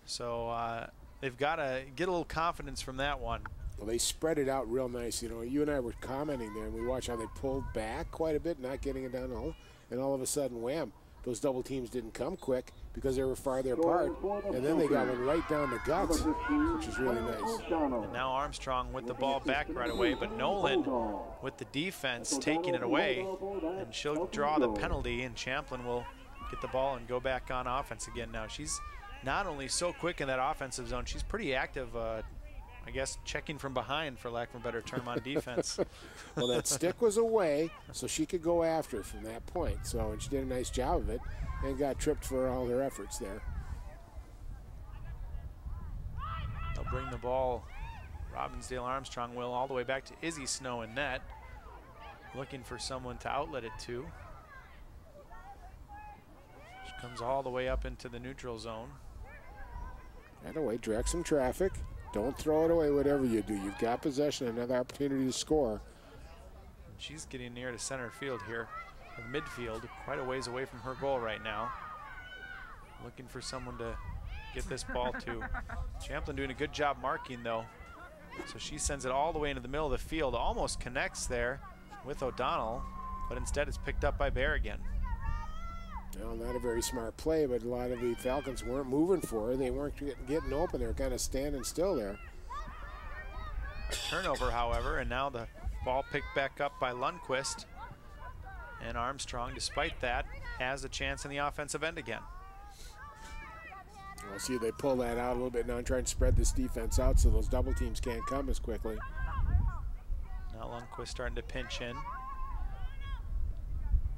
So they've got to get a little confidence from that one. Well, they spread it out real nice. You know, you and I were commenting there, and we watched how they pulled back quite a bit, not getting it down the hole, and all of a sudden, wham, those double teams didn't come quick because they were farther apart, and then they got one right down the guts, which is really nice. And now Armstrong with the ball back right away, but Nolan with the defense taking it away, and she'll draw the penalty, and Champlin will get the ball and go back on offense again. Now she's not only so quick in that offensive zone, she's pretty active, I guess checking from behind, for lack of a better term, on defense. Well, that stick was away, so she could go after it from that point. So, and she did a nice job of it and got tripped for all her efforts there. They'll bring the ball, Robbinsdale Armstrong will, all the way back to Izzy Snow in net. Looking for someone to outlet it to. She comes all the way up into the neutral zone. That away, direct some traffic. Don't throw it away, whatever you do. You've got possession, another opportunity to score. She's getting near to center field here, or midfield, quite a ways away from her goal right now. Looking for someone to get this ball to. Champlin doing a good job marking, though. So she sends it all the way into the middle of the field, almost connects there with O'Donnell, but instead it's picked up by Berrigan. No, not a very smart play, but a lot of the Falcons weren't moving for her. They weren't getting open. They were kind of standing still there. Turnover, however, and now the ball picked back up by Lundqvist. And Armstrong, despite that, has a chance in the offensive end again. I'll see they pull that out a little bit now and try and spread this defense out so those double teams can't come as quickly. Now Lundqvist starting to pinch in.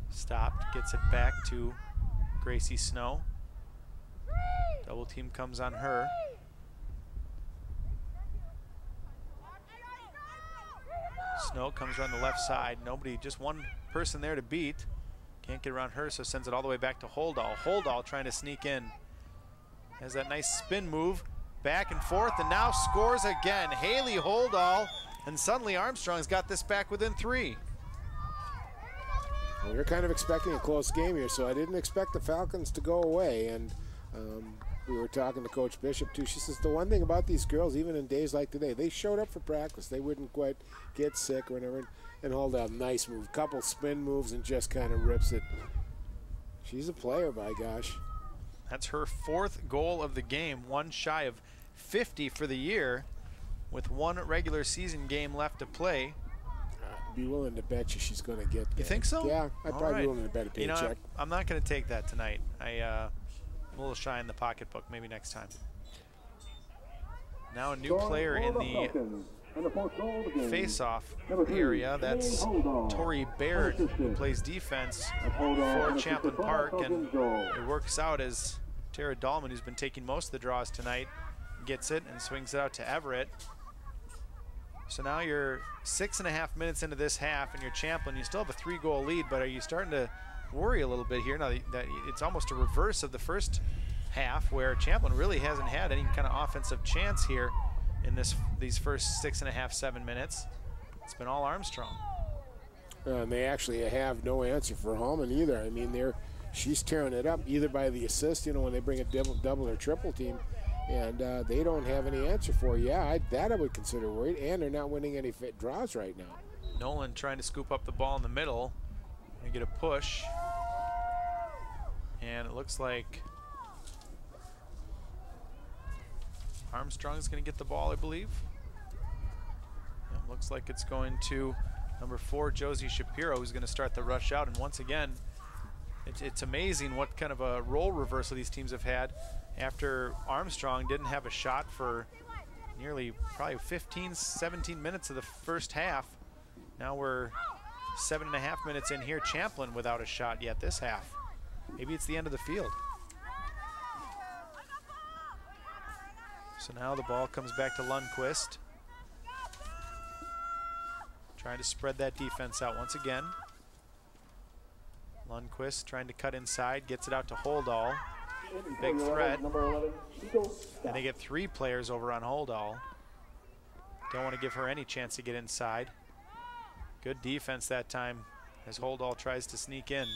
Stopped, gets it back to Gracie Snow. Double team comes on her. Snow comes around the left side. Nobody, just one person there to beat. Can't get around her, so sends it all the way back to Holdall. Holdall trying to sneak in. Has that nice spin move. Back and forth, and now scores again. Haley Holdall, and suddenly Armstrong's got this back within 3. Well, we were kind of expecting a close game here, so I didn't expect the Falcons to go away. And we were talking to Coach Bishop, too. She says the one thing about these girls, even in days like today, they showed up for practice. They wouldn't quite get sick or whatever. And Holdall, nice move. Couple spin moves and just kind of rips it. She's a player, by gosh. That's her 4th goal of the game, one shy of 50 for the year, with one regular season game left to play. Be willing to bet you she's going to get that. You think so? Yeah, I'd probably be willing to bet a paycheck. You know, I'm not going to take that tonight. I'm a little shy in the pocketbook. Maybe next time. Now a new player in the face-off area. That's Tori Baird, who plays defense for Champlin Park, and it works out as Tara Dahlman, who's been taking most of the draws tonight, gets it and swings it out to Everett. So now you're 6.5 minutes into this half, and you're Champlin. You still have a 3-goal lead, but are you starting to worry a little bit here now that it's almost a reverse of the first half, where Champlin really hasn't had any kind of offensive chance here in these first 6.5, 7 minutes. It's been all Armstrong. And they actually have no answer for Hallman either. I mean, she's tearing it up either by the assist, you know, when they bring a double or triple team, and they don't have any answer for. Yeah, that I would consider worried, and they're not winning any fit draws right now. Nolan trying to scoop up the ball in the middle and get a push, and it looks like Armstrong's going to get the ball, I believe. It looks like it's going to number 4, Josie Shapiro, who's going to start the rush out. And once again, it's amazing what kind of a role reversal these teams have had after Armstrong didn't have a shot for nearly probably 15, 17 minutes of the first half. Now we're 7.5 minutes in here. Champlin without a shot yet this half. Maybe it's the end of the field. So now the ball comes back to Lundqvist. Trying to spread that defense out once again. Lundqvist trying to cut inside, gets it out to Holdall. Big threat. And they get 3 players over on Holdall. Don't want to give her any chance to get inside. Good defense that time as Holdall tries to sneak in.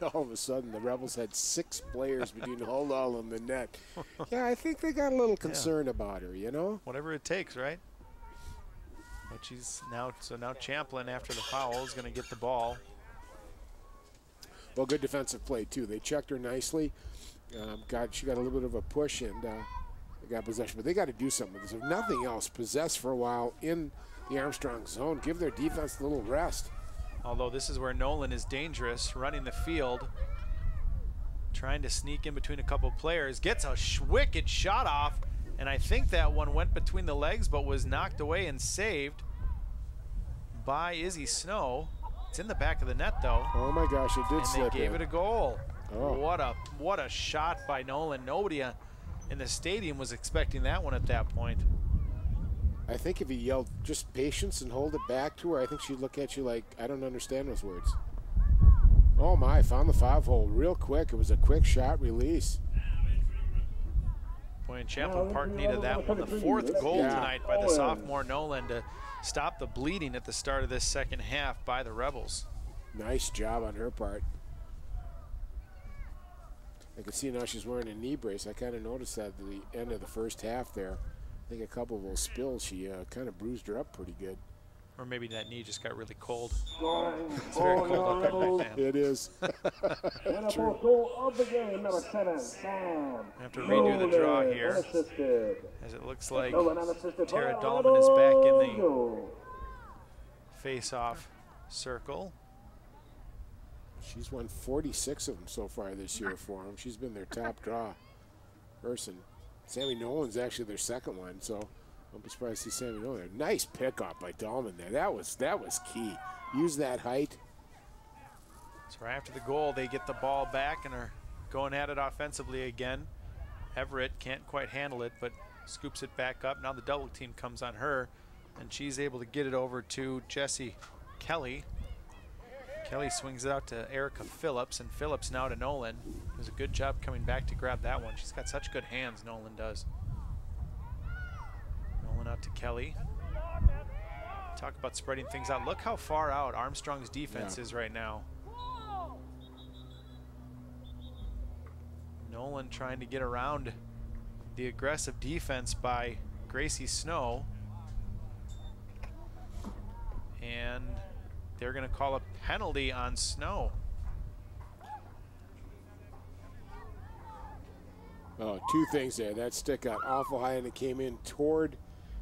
All of a sudden, the Rebels had 6 players between Holdall and the net. Yeah, I think they got a little concerned about her, you know? Whatever it takes, right? But she's now, so now Champlin, after the foul, is going to get the ball. Well, good defensive play, too. They checked her nicely. She got a little bit of a push, and they got possession. But they got to do something with this. If nothing else, possess for a while in the Armstrong zone. Give their defense a little rest. Although this is where Nolan is dangerous, running the field, trying to sneak in between a couple players. Gets a wicked shot off. And I think that one went between the legs but was knocked away and saved by Izzy Snow. It's in the back of the net, though. Oh, my gosh, it did slip in. And they gave it a goal. Oh. What a shot by Nolan. Nobody in the stadium was expecting that one at that point. I think if he yelled just patience and hold it back to her, I think she'd look at you like, I don't understand those words. Oh, my, found the 5-hole real quick. It was a quick shot release. Boy, and Champlin Park needed that one. The 4th goal tonight by the sophomore Nolan to stop the bleeding at the start of this second half by the Rebels. Nice job on her part. I can see now she's wearing a knee brace. I kind of noticed that at the end of the first half there. I think a couple of those spills, she kind of bruised her up pretty good. Or maybe that knee just got really cold. It's very cold up there back then. It is. Goal of the game, number 7, Sam. I have to redo the draw here, as it looks like Tara Dahlman is back in the face-off circle. She's won 46 of them so far this year for them. She's been their top draw person. Sammy Nolan's actually their second one, so I'll be surprised to see Sammy Nolan there. Nice pickup by Dahlman there. That was key. Use that height. So right after the goal, they get the ball back and are going at it offensively again. Everett can't quite handle it, but scoops it back up. Now the double team comes on her, and she's able to get it over to Jessie Kelly. Kelly swings it out to Erica Phillips, and Phillips now to Nolan. Does a good job coming back to grab that one. She's got such good hands, Nolan does. Nolan out to Kelly. Talk about spreading things out. Look how far out Armstrong's defense is right now. Nolan trying to get around the aggressive defense by Gracie Snow. And they're going to call a penalty on Snow. Oh, 2 things there. That stick got awful high, and it came in toward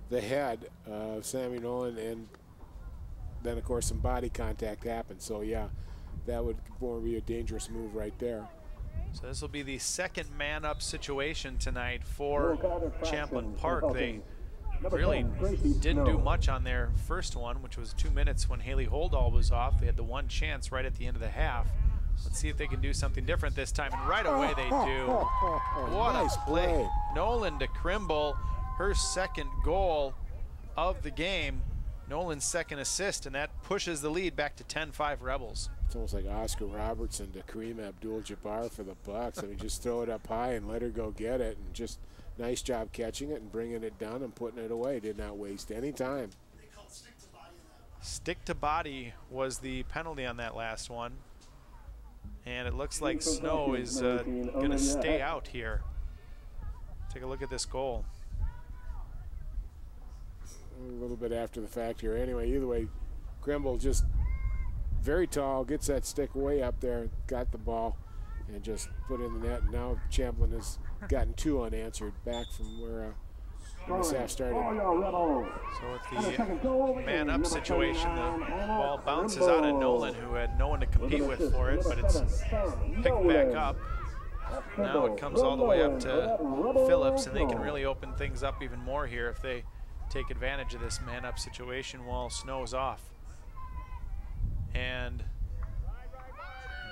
the head of Sammy Nolan, and then, of course, some body contact happened. So, yeah, that would be a dangerous move right there. So this will be the second man-up situation tonight for Champlin Park. They really didn't do much on their first one, which was 2 minutes when Haley Holdall was off. They had the one chance right at the end of the half. Let's see if they can do something different this time, and right away they do. What nice a play. Nolan to Krimble, her second goal of the game. Nolan's second assist, and that pushes the lead back to 10-5 Rebels. It's almost like Oscar Robertson to Kareem Abdul-Jabbar for the Bucks. I mean, just throw it up high and let her go get it, and just nice job catching it and bringing it down and putting it away. Did not waste any time. Stick to body was the penalty on that last one. And it looks like Snow is going to stay out here. Take a look at this goal. A little bit after the fact here. Anyway, either way, Grimble just very tall, gets that stick way up there, got the ball, and just put it in the net. And now Champlin has gotten 2 unanswered back from where this half started. So with the man-up situation, the ball bounces out at Nolan, who had no one to compete with for it, but it's picked back up. Now it comes all the way up to Phillips, and they can really open things up even more here if they take advantage of this man-up situation while Snow's off. And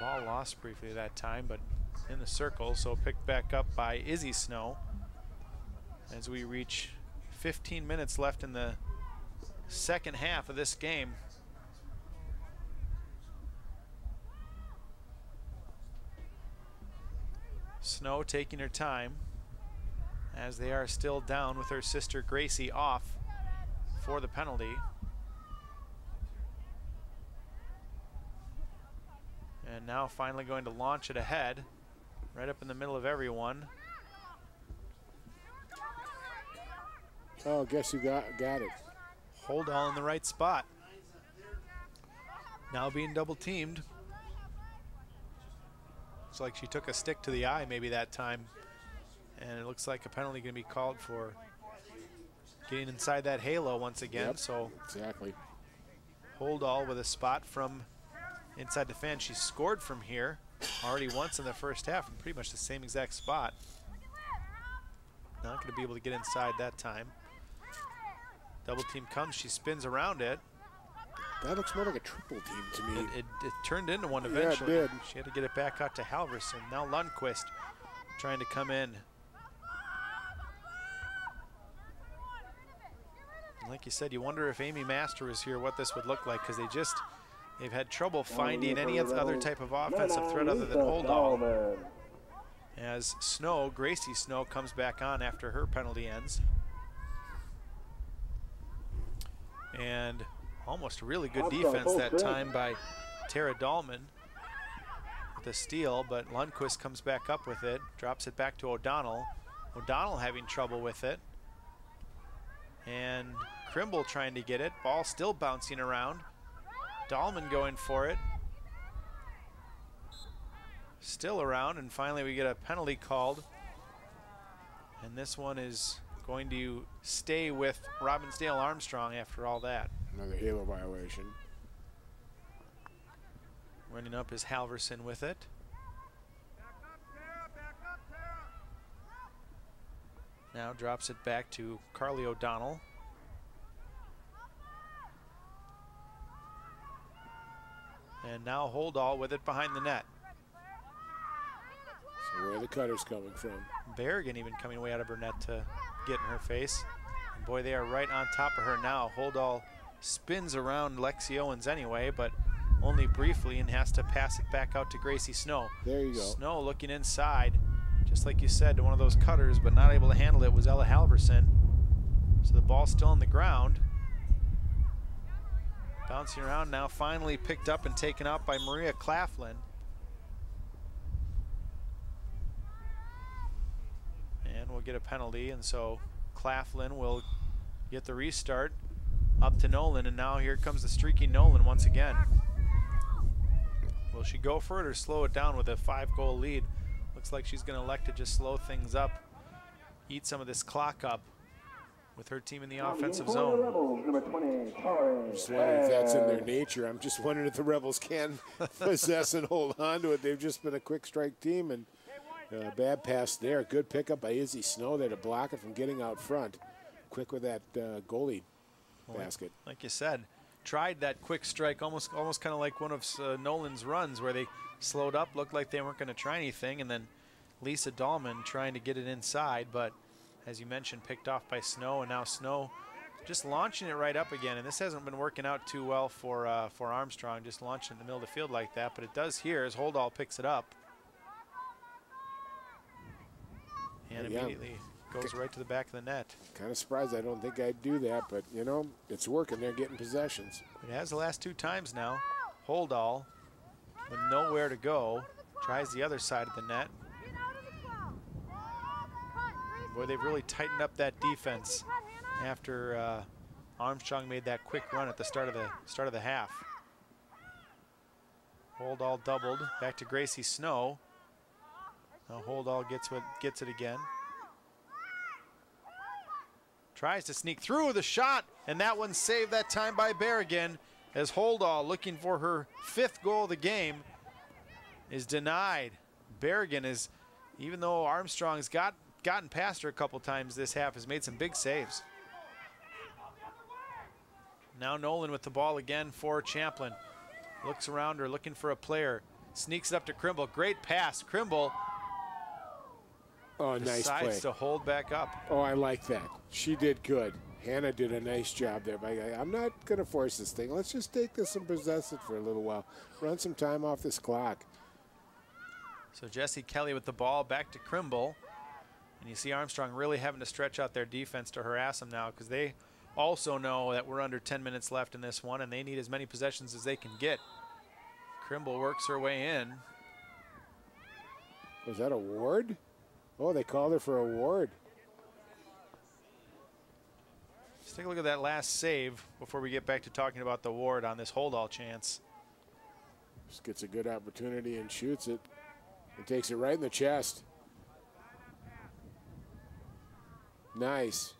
ball lost briefly that time, but in the circle, so picked back up by Izzy Snow as we reach 15 minutes left in the second half of this game. Snow taking her time as they are still down with her sister Gracie off for the penalty. And now finally going to launch it ahead, right up in the middle of everyone. Oh, guess who got it? Hold all in the right spot. Now being double teamed. Looks like she took a stick to the eye maybe that time. And it looks like a penalty going to be called for getting inside that halo once again. Yep, so exactly. Hold all with a spot from inside the fan. She scored from here already once in the first half from pretty much the same exact spot. Not going to be able to get inside that time. Double team comes, she spins around it. That looks more like a triple team to me. It turned into one eventually. Yeah, it did. She had to get it back out to Halverson. Now Lundquist trying to come in. And like you said, you wonder if Amy Master was here, what this would look like, because they've had trouble finding any other type of offensive threat other than hold all. As Snow, Gracie Snow, comes back on after her penalty ends. And almost really good defense that time by Tara Dahlman with a steal, but Lundquist comes back up with it, drops it back to O'Donnell. O'Donnell having trouble with it. And Crimble trying to get it. Ball still bouncing around. Dahlman going for it. Still around, and finally we get a penalty called. And this one is going to stay with Robbinsdale Armstrong after all that. Another halo violation. Running up is Halverson with it. Now drops it back to Carly O'Donnell. And now Holdall with it behind the net. So where are the cutters coming from? Berrigan even coming way out of her net to get in her face. And boy, they are right on top of her now. Holdall spins around Lexi Owens anyway, but only briefly, and has to pass it back out to Gracie Snow. There you go. Snow looking inside, just like you said, to one of those cutters, but not able to handle it was Ella Halverson. So the ball's still on the ground. Bouncing around now, finally picked up and taken out by Maria Claflin. And we'll get a penalty, and so Claflin will get the restart up to Nolan, and now here comes the streaky Nolan once again. Will she go for it or slow it down with a 5-goal lead? Looks like she's going to elect to just slow things up, eat some of this clock up with her team in the offensive zone. I'm just wondering if that's in their nature. I'm just wondering if the Rebels can possess and hold on to it. They've just been a quick strike team, and bad pass there. Good pickup by Izzy Snow there to block it from getting out front. Quick with that goalie basket. Like you said, tried that quick strike, almost kind of like one of Nolan's runs where they slowed up, looked like they weren't going to try anything, and then Lisa Dahlman trying to get it inside, but as you mentioned, picked off by Snow, and now Snow just launching it right up again, and this hasn't been working out too well for Armstrong, just launching in the middle of the field like that, but it does here as Holdall picks it up. And immediately goes right to the back of the net. Kind of surprised. I don't think I'd do that, but, you know, it's working. They're getting possessions. It has the last 2 times now. Holdall, with nowhere to go, tries the other side of the net. Boy, they've really tightened up that defense after Armstrong made that quick run at the start of the half. Holdall doubled back to Gracie Snow. Now Holdall gets it again. Tries to sneak through the shot, and that one saved that time by Berrigan, as Holdall, looking for her 5th goal of the game, is denied. Berrigan is, even though Armstrong's gotten past her a couple times this half, has made some big saves. Now Nolan with the ball again for Champlin. Looks around her, looking for a player. Sneaks it up to Krimble. Great pass. Krimble decides to hold back up. Oh, I like that. She did good. Hannah did a nice job there. I'm not going to force this thing. Let's just take this and possess it for a little while. Run some time off this clock. So Jessie Kelly with the ball back to Krimble. And you see Armstrong really having to stretch out their defense to harass them now, because they also know that we're under 10 minutes left in this one, and they need as many possessions as they can get. Krimble works her way in. Was that a Ward? Oh, they called her for a Ward. Let's take a look at that last save before we get back to talking about the Ward on this Holdall chance. Just gets a good opportunity and shoots it. And takes it right in the chest. Nice.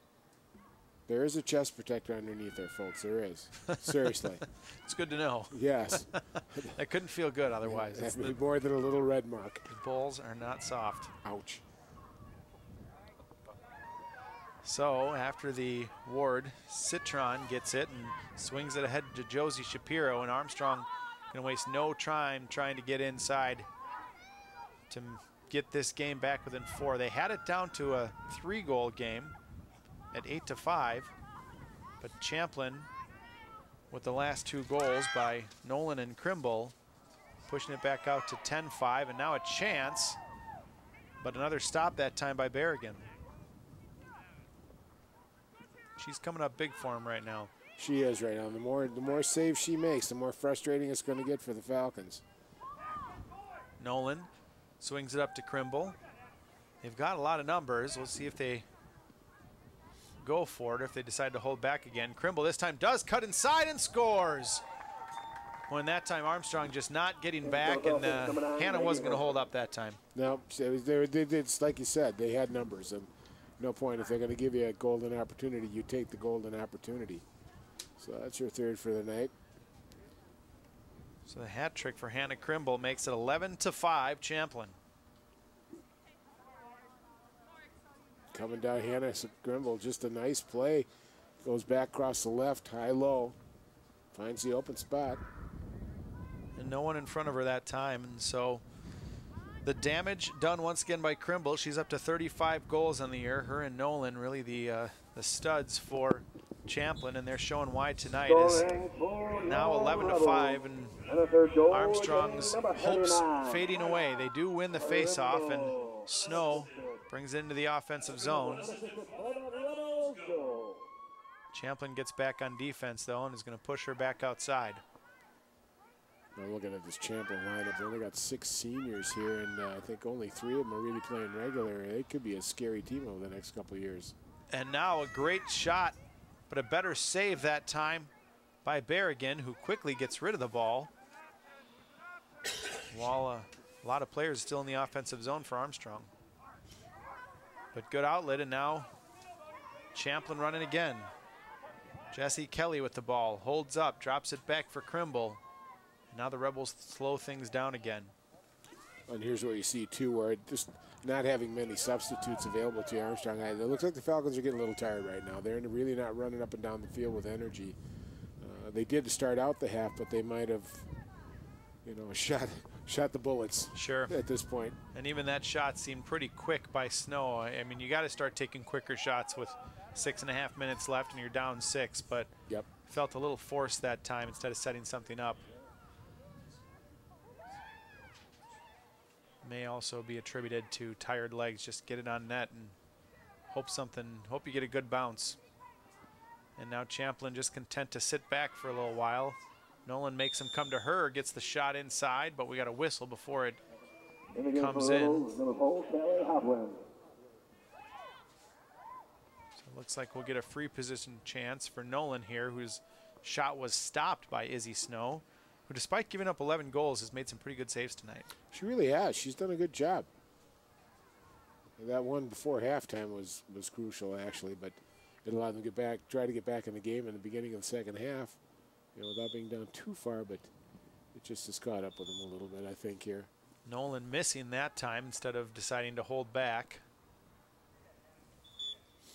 There is a chest protector underneath there, folks. There is. Seriously. It's good to know. Yes. That couldn't feel good otherwise. That would be more than a little red mark. The balls are not soft. Ouch. So after the Ward, Citron gets it and swings it ahead to Josie Shapiro, and Armstrong going to waste no time trying to get inside to get this game back within 4. They had it down to a 3-goal game at 8-5, but Champlin with the last 2 goals by Nolan and Krimble pushing it back out to 10-5, and now a chance, but another stop that time by Berrigan. She's coming up big for him right now. She is right now. The more saves she makes, the more frustrating it's going to get for the Falcons. Nolan swings it up to Krimble. They've got a lot of numbers. We'll see if they go for it, or if they decide to hold back again. Krimble this time does cut inside and scores. When that time Armstrong just not getting back, and Hannah wasn't going to hold up that time. No, it's like you said, they had numbers, and no point. If they're going to give you a golden opportunity, you take the golden opportunity. So that's your 3rd for the night. So the hat trick for Hannah Krimble makes it 11-5 Champlin. Coming down, Hannah Krimble, just a nice play. Goes back across the left, high-low. Finds the open spot. And no one in front of her that time, and so the damage done once again by Krimble. She's up to 35 goals on the year. Her and Nolan really the studs for Champlin, and they're showing why tonight is now 11-5, and Armstrong's hopes fading away. They do win the face-off, and Snow brings it into the offensive zone. Champlin gets back on defense, though, and is going to push her back outside. I'm looking at this Champlin lineup. They only got 6 seniors here, and I think only 3 of them are really playing regular. They could be a scary team over the next couple of years. And now a great shot, but a better save that time by Berrigan, who quickly gets rid of the ball, while a lot of players still in the offensive zone for Armstrong. But good outlet, and now Champlin running again. Jessie Kelly with the ball, holds up, drops it back for Krimble. Now the Rebels slow things down again. And here's what you see, too, where just not having many substitutes available to Armstrong. It looks like the Falcons are getting a little tired right now. They're really not running up and down the field with energy. They did start out the half, but they might have, shot the bullets. Sure. At this point. And even that shot seemed pretty quick by Snow. I mean, you got to start taking quicker shots with 6.5 minutes left and you're down 6, but Yep. felt a little forced that time instead of setting something up. May also be attributed to tired legs. Just get it on net and hope you get a good bounce. And now Champlin just content to sit back for a little while. Nolan makes him come to her, gets the shot inside, but we got a whistle before it comes in. So it looks like we'll get a free position chance for Nolan here, whose shot was stopped by Izzy Snow, who despite giving up 11 goals has made some pretty good saves tonight. She really has. She's done a good job. That one before halftime was crucial, actually, but it allowed them to try to get back in the game in the beginning of the second half, without being down too far, but it just has caught up with them a little bit, I think, here. Nolan missing that time instead of deciding to hold back.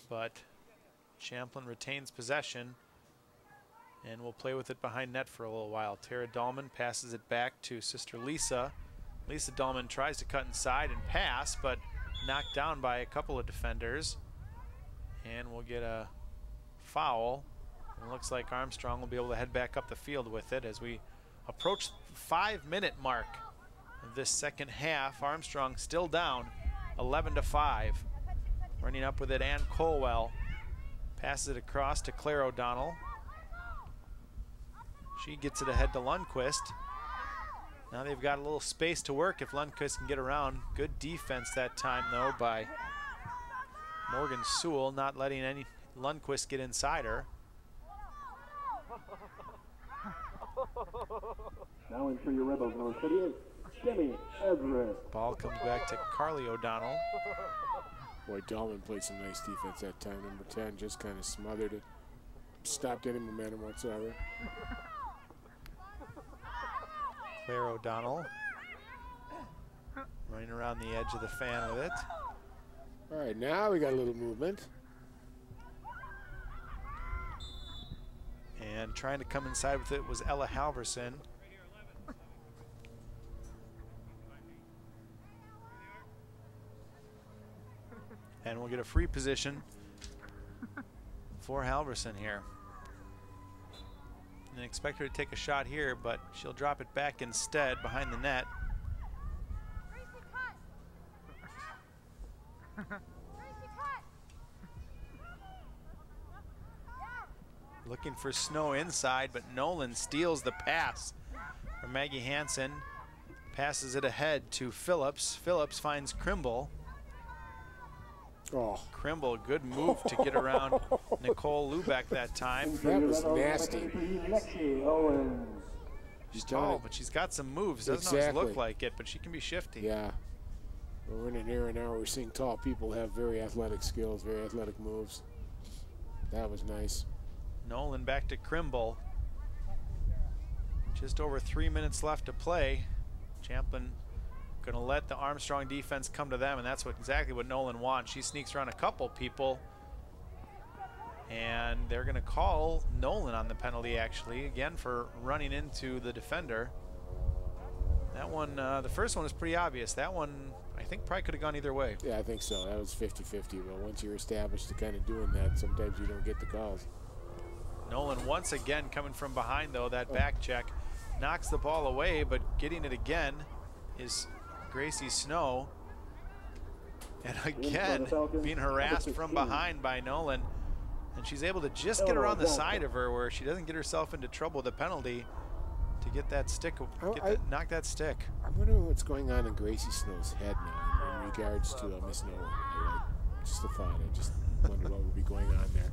But Champlin retains possession and will play with it behind net for a little while. Tara Dahlman passes it back to sister Lisa. Lisa Dahlman tries to cut inside and pass, but knocked down by a couple of defenders. And we'll get a foul. And it looks like Armstrong will be able to head back up the field with it as we approach the 5-minute mark of this second half. Armstrong still down 11-5. Running up with it, Ann Colwell passes it across to Claire O'Donnell. She gets it ahead to Lundquist. Now they've got a little space to work if Lundquist can get around. Good defense that time, though, by Morgan Sewell, not letting any Lundquist get inside her. Now in for your Rebels, number 38, Demi Everett. Ball comes back to Carly O'Donnell. Boy, Dahlman played some nice defense that time. Number 10 just kind of smothered it. Stopped any momentum whatsoever. Claire O'Donnell running around the edge of the fan with it. All right, now we got a little movement. And trying to come inside with it was Ella Halverson. And we'll get a free position for Halverson here. And expect her to take a shot here, but she'll drop it back instead behind the net. Looking for Snow inside, but Nolan steals the pass from Maggie Hansen. Passes it ahead to Phillips. Phillips finds Krimble. Oh. Krimble, good move to get around Nicole Lubeck that time. That was nasty. She's tall, but she's got some moves. Doesn't always look like it, but she can be shifty. Yeah. We're in an era now where we're seeing tall people have very athletic skills, very athletic moves. That was nice. Nolan back to Krimble. Just over 3 minutes left to play. Champlin going to let the Armstrong defense come to them, and that's exactly what Nolan wants. She sneaks around a couple people, and they're going to call Nolan on the penalty, actually, again for running into the defender. That one, the first one was pretty obvious. That one, I think, probably could have gone either way. Yeah, I think so. That was 50-50, but once you're established to kind of doing that, sometimes you don't get the calls. Nolan once again coming from behind, though. That back check knocks the ball away, but getting it again is Gracie Snow. And again, being harassed from behind by Nolan. And she's able to just get around the side of her where she doesn't get herself into trouble with the penalty to get that stick, knock that stick. I wonder what's going on in Gracie Snow's head now in regards to Miss Nolan. Just a thought. I just wonder what would be going on there.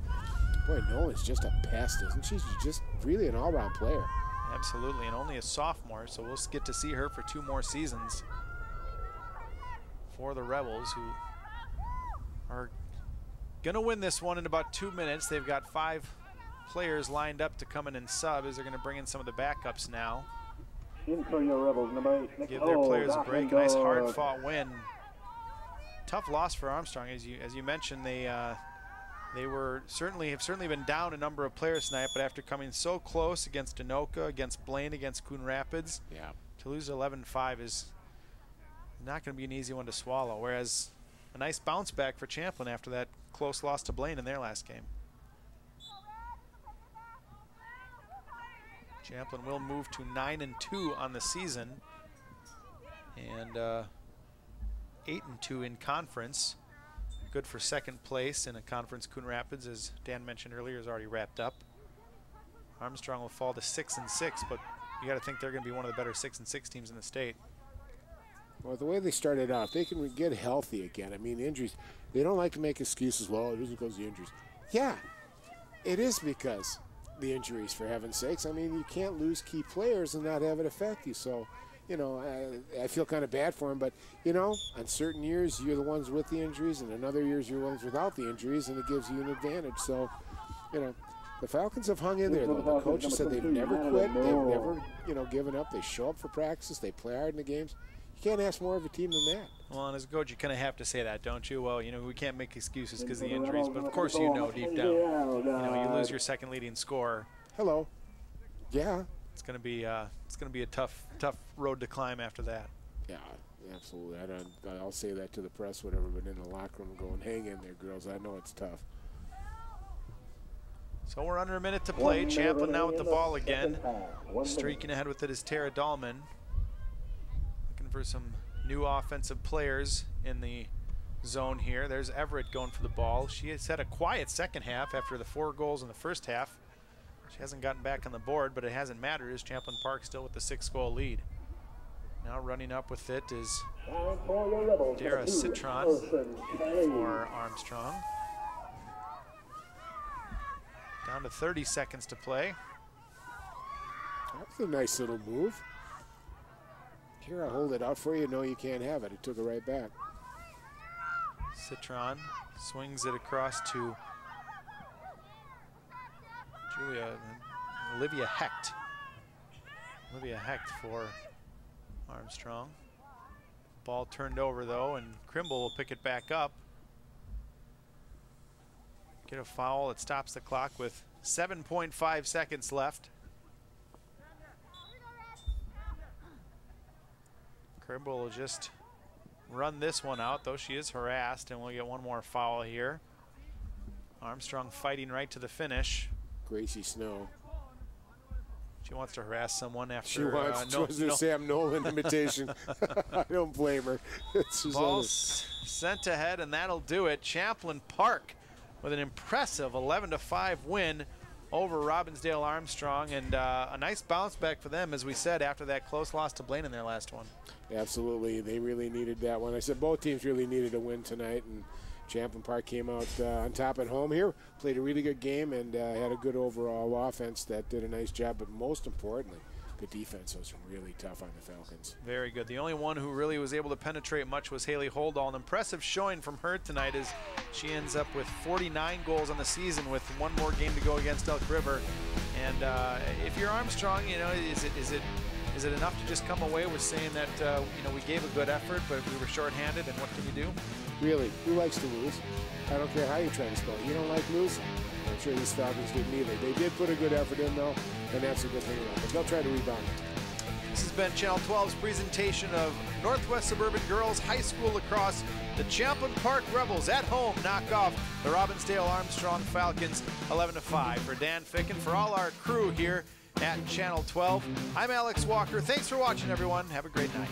Boy, Nolan's just a pest, isn't she? She's just really an all-round player. Absolutely, and only a sophomore, so we'll get to see her for 2 more seasons for the Rebels, who are going to win this one in about 2 minutes. They've got 5 players lined up to come in and sub as they're going to bring in some of the backups now. In for your Rebels, number 8, give their players a break. Nice hard-fought win. Tough loss for Armstrong, as you mentioned. They have certainly been down a number of players tonight, but after coming so close against Anoka, against Blaine, against Coon Rapids, to lose 11-5 is not going to be an easy one to swallow. Whereas a nice bounce back for Champlin after that close loss to Blaine in their last game. Champlin will move to 9-2 on the season, and 8-2 in conference. Good for second place in a conference. Coon Rapids, as Dan mentioned earlier, is already wrapped up. Armstrong will fall to 6-6, but you got to think they're going to be one of the better 6-6 teams in the state. Well, the way they started out, if they can get healthy again, I mean, injuries, they don't like to make excuses. Well, it isn't because of the injuries. Yeah, it is because the injuries, for heaven's sakes. I mean, you can't lose key players and not have it affect you. So, you know, I feel kind of bad for him, but, you know, on certain years, you're the ones with the injuries, and in other years, you're the ones without the injuries, and it gives you an advantage. So, you know, the Falcons have hung in there, though. The coaches said they've never quit. They've never, you know, given up. They show up for practice. They play hard in the games. You can't ask more of a team than that. Well, and as a coach, you kind of have to say that, don't you? Well, you know, we can't make excuses because of the injuries, but of course you know deep down, you know, you lose your second leading scorer. Hello. Yeah. It's going to be a tough road to climb after that. Yeah, absolutely. I'll say that to the press, whatever, but in the locker room going, hang in there, girls. I know it's tough. So we're under a minute to play. Champlin now with the ball again. Streaking ahead with it is Tara Dahlman. Looking for some new offensive players in the zone here. There's Everett going for the ball. She has had a quiet second half after the 4 goals in the first half. She hasn't gotten back on the board, but it hasn't mattered as Champlin Park still with the 6-goal lead. Now running up with it is Dara Citron for Armstrong. Down to 30 seconds to play. That's a nice little move. Here, I'll hold it out for you. No, you can't have it. It took it right back. Citron swings it across to Olivia Hecht. Olivia Hecht for Armstrong. Ball turned over, though, and Krimble will pick it back up. Get a foul. It stops the clock with 7.5 seconds left. Krimble will just run this one out, though she is harassed, and we'll get one more foul here. Armstrong fighting right to the finish. Gracie Snow. She wants to harass someone after she wants the Sam Nolan imitation. I don't blame her. Ball sent ahead, and that'll do it. Champlin Park with an impressive 11-5 win over Robbinsdale Armstrong, and a nice bounce back for them, as we said, after that close loss to Blaine in their last one. Absolutely, they really needed that one. I said both teams really needed a win tonight, and Champlin Park came out on top at home here, played a really good game, and had a good overall offense that did a nice job, but most importantly, the defense was really tough on the Falcons. Very good. The only one who really was able to penetrate much was Haley Holdall. An impressive showing from her tonight as she ends up with 49 goals on the season with one more game to go against Elk River. And if you're Armstrong, you know, is it enough to just come away with saying that you know, we gave a good effort, but we were shorthanded, and what can you do? Really, who likes to lose? I don't care how you try to spell it. You don't like losing. I'm sure these Falcons didn't either. They did put a good effort in, though, and that's a good thing about it. But they'll try to rebound it. This has been Channel 12's presentation of Northwest Suburban Girls High School Lacrosse. The Champlin Park Rebels at home knock off the Robbinsdale Armstrong Falcons 11-5. For Dan Fick and for all our crew here at Channel 12, I'm Alex Walker. Thanks for watching, everyone. Have a great night.